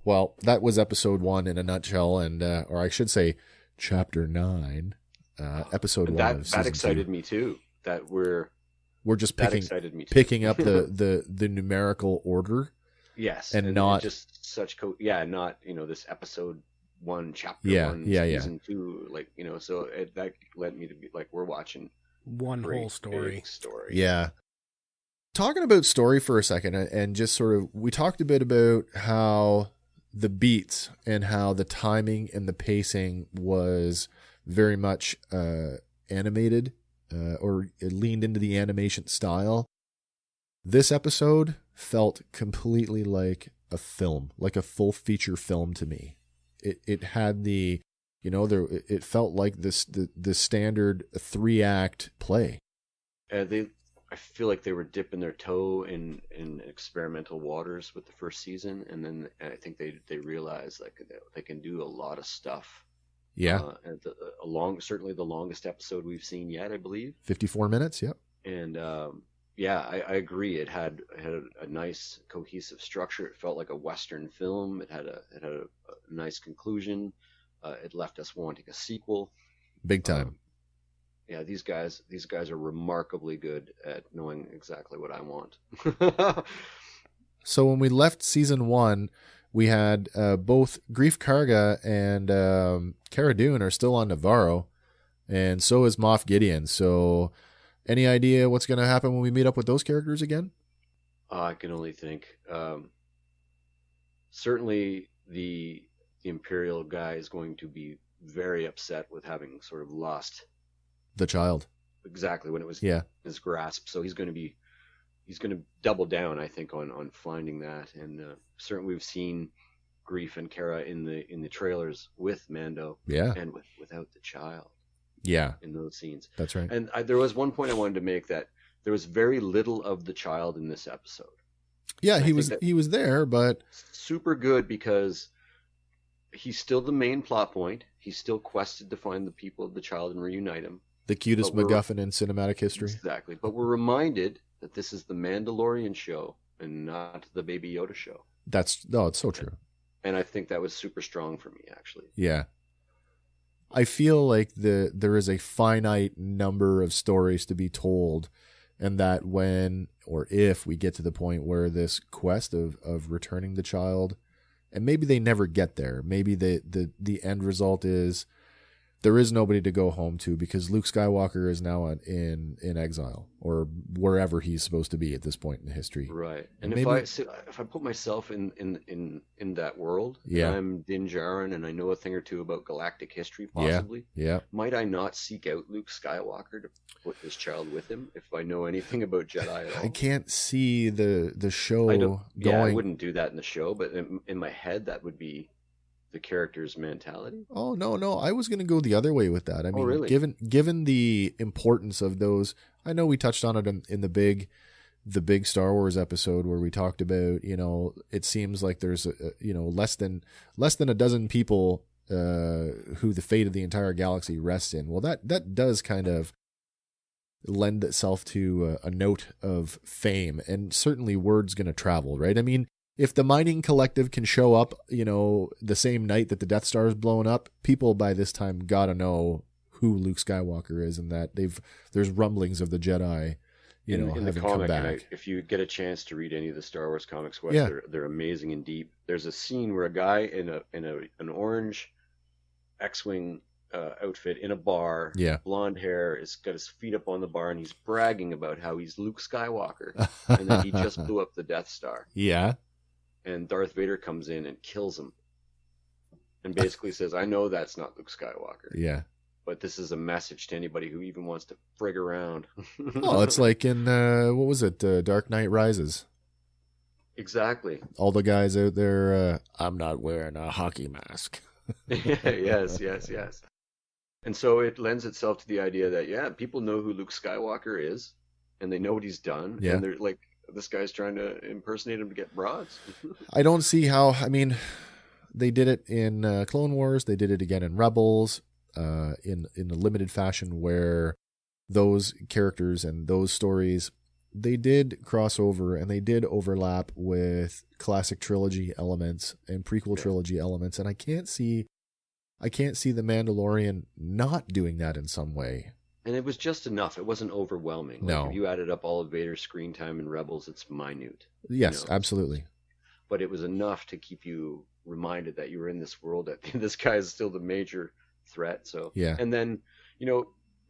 Well, that was episode 1 in a nutshell, and or I should say, chapter 9, episode 1 of season 2.
That excited me too. That we're
just
excited me too.
picking up the numerical order.
Yes,
and not
just such not this episode 1, chapter 1, season 2, like, so that led me to be like, we're watching
one whole story.
Yeah. Talking about story for a second, and just sort of, we talked a bit about how the beats and how the timing and the pacing was very much animated, or it leaned into the animation style. This episode felt completely like a film, like a full feature film to me. It had the, it felt like the standard 3-act play.
I feel like they were dipping their toe in experimental waters with the first season, and then I think they realized like they can do a lot of stuff.
Yeah.
Certainly the longest episode we've seen yet, I believe.
54 minutes. Yep.
And I agree. It had a nice cohesive structure. It felt like a Western film. It had a nice conclusion. It left us wanting a sequel.
Big time.
Yeah, these guys are remarkably good at knowing exactly what I want.
So when we left season 1, we had both Grief Karga and Cara Dune are still on Navarro, and so is Moff Gideon. So any idea what's going to happen when we meet up with those characters again?
I can only think. Certainly the Imperial guy is going to be very upset with having sort of lost
the child.
Exactly, when it was in his grasp. So he's going to double down, I think, on finding that. And certainly we've seen Grief and Cara in the trailers with Mando.
Yeah.
And without the child.
Yeah.
In those scenes.
That's right.
And there was one point I wanted to make, that there was very little of the child in this episode.
Yeah, he was there, but
super good, because he's still the main plot point. He's still quested to find the people of the child and reunite him.
The cutest MacGuffin in cinematic history.
Exactly. But we're reminded that this is the Mandalorian show and not the Baby Yoda show.
It's so true.
And I think that was super strong for me, actually.
Yeah. I feel like there is a finite number of stories to be told, and that when or if we get to the point where this quest of returning the child, and maybe they never get there, maybe the end result is there is nobody to go home to because Luke Skywalker is now in exile or wherever he's supposed to be at this point in history.
Right. And maybe, if I put myself in that world, and I'm Din Djarin and I know a thing or two about galactic history, possibly.
Yeah.
Might I not seek out Luke Skywalker to put this child with him if I know anything about Jedi at all?
I can't see the show going.
Yeah, I wouldn't do that in the show, but in my head that would be the character's mentality.
Oh no! I was going to go the other way with that. I mean,
really?
given the importance of those, I know we touched on it in the big Star Wars episode where we talked about, it seems like there's less than a dozen people who the fate of the entire galaxy rests in. Well, that does kind of lend itself to a note of fame, and certainly word's going to travel, right? I mean, if the mining collective can show up, the same night that the Death Star is blowing up, people by this time got to know who Luke Skywalker is, and that there's rumblings of the Jedi,
in the comic.
come back.
If you get a chance to read any of the Star Wars comics, Wes,
Yeah.
they're amazing and deep. There's a scene where a guy in an orange X-wing outfit in a bar,
Yeah.
blonde hair, has got his feet up on the bar, and he's bragging about how he's Luke Skywalker and that he just blew up the Death Star.
Yeah.
And Darth Vader comes in and kills him, and basically says, "I know that's not Luke Skywalker."
Yeah.
But this is a message to anybody who even wants to frig around.
Oh, it's like in, what was it? Dark Knight Rises.
Exactly.
All the guys out there, I'm not wearing a hockey mask.
Yes. And so it lends itself to the idea that, people know who Luke Skywalker is, and they know what he's done.
Yeah.
And they're like, this guy's trying to impersonate him to get broads.
I don't see how, they did it in Clone Wars. They did it again in Rebels. In a limited fashion, where those characters and those stories, they did cross over and they did overlap with classic trilogy elements and prequel trilogy elements, and I can't see the Mandalorian not doing that in some way.
And it was just enough. It wasn't overwhelming.
No.
If you added up all of Vader's screen time in Rebels, it's minute.
Yes, absolutely.
But it was enough to keep you reminded that you were in this world, that this guy is still the major threat. So
yeah.
And then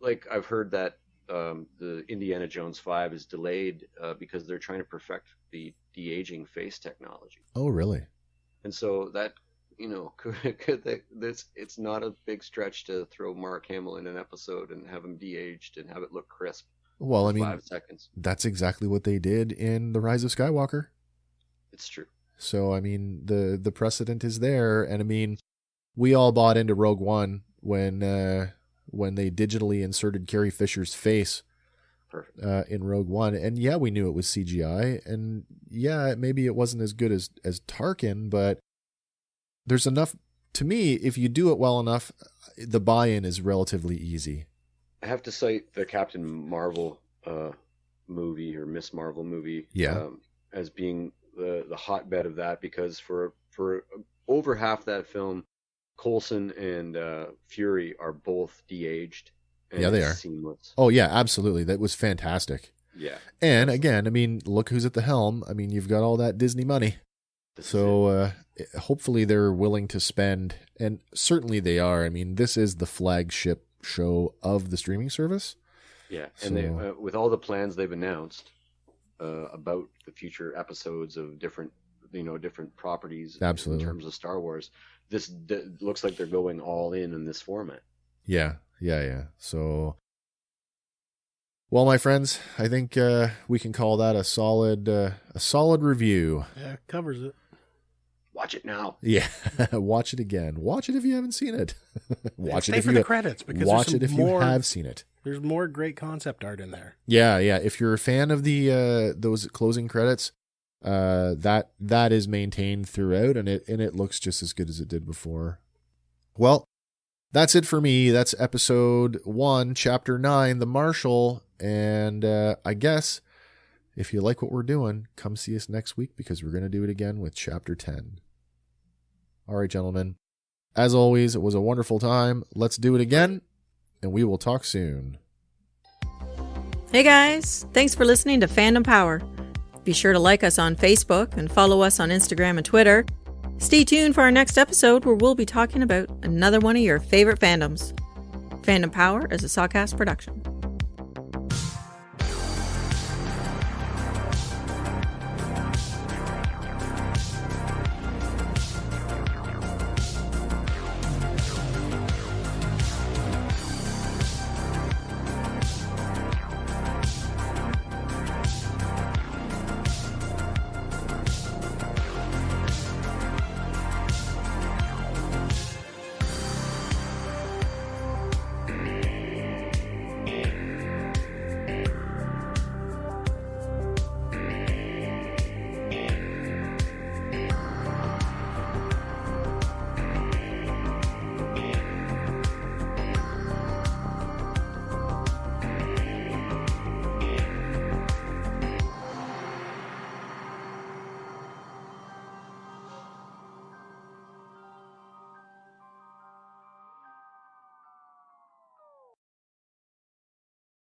like I've heard that the Indiana Jones 5 is delayed because they're trying to perfect the de-aging face technology.
Oh, really?
And so that it's not a big stretch to throw Mark Hamill in an episode and have him de-aged and have it look crisp.
Well,
5 seconds.
That's exactly what they did in The Rise of Skywalker.
It's true.
So the precedent is there, and we all bought into Rogue One when they digitally inserted Carrie Fisher's face in Rogue One, and we knew it was CGI, and maybe it wasn't as good as Tarkin, but there's enough. To me, if you do it well enough, the buy-in is relatively easy.
I have to cite the Captain Marvel movie, or Miss Marvel movie, as being the hotbed of that, because for over half that film, Coulson and Fury are both de-aged. And
they are
seamless.
Oh yeah, absolutely. That was fantastic.
Yeah.
And again, look who's at the helm. You've got all that Disney money. So hopefully they're willing to spend, and certainly they are. This is the flagship show of the streaming service.
Yeah, and they, with all the plans they've announced about the future episodes of different properties.
Absolutely.
In terms of Star Wars, this looks like they're going all in this format.
Yeah. So, well, my friends, I think we can call that a solid review.
Yeah, covers it.
Watch it now.
Yeah, watch it again. Watch it if you haven't seen it. Watch it if
for the credits, because
watch it if you have seen it.
There's more great concept art in there.
Yeah. If you're a fan of the those closing credits, that is maintained throughout, and it looks just as good as it did before. Well, that's it for me. That's episode 1, chapter 9, The Marshal. And I guess if you like what we're doing, come see us next week, because we're going to do it again with chapter 10. All right, gentlemen. As always, it was a wonderful time. Let's do it again, and we will talk soon.
Hey guys, thanks for listening to Fandom Power. Be sure to like us on Facebook and follow us on Instagram and Twitter. Stay tuned for our next episode, where we'll be talking about another one of your favorite fandoms. Fandom Power is a Sawcast production.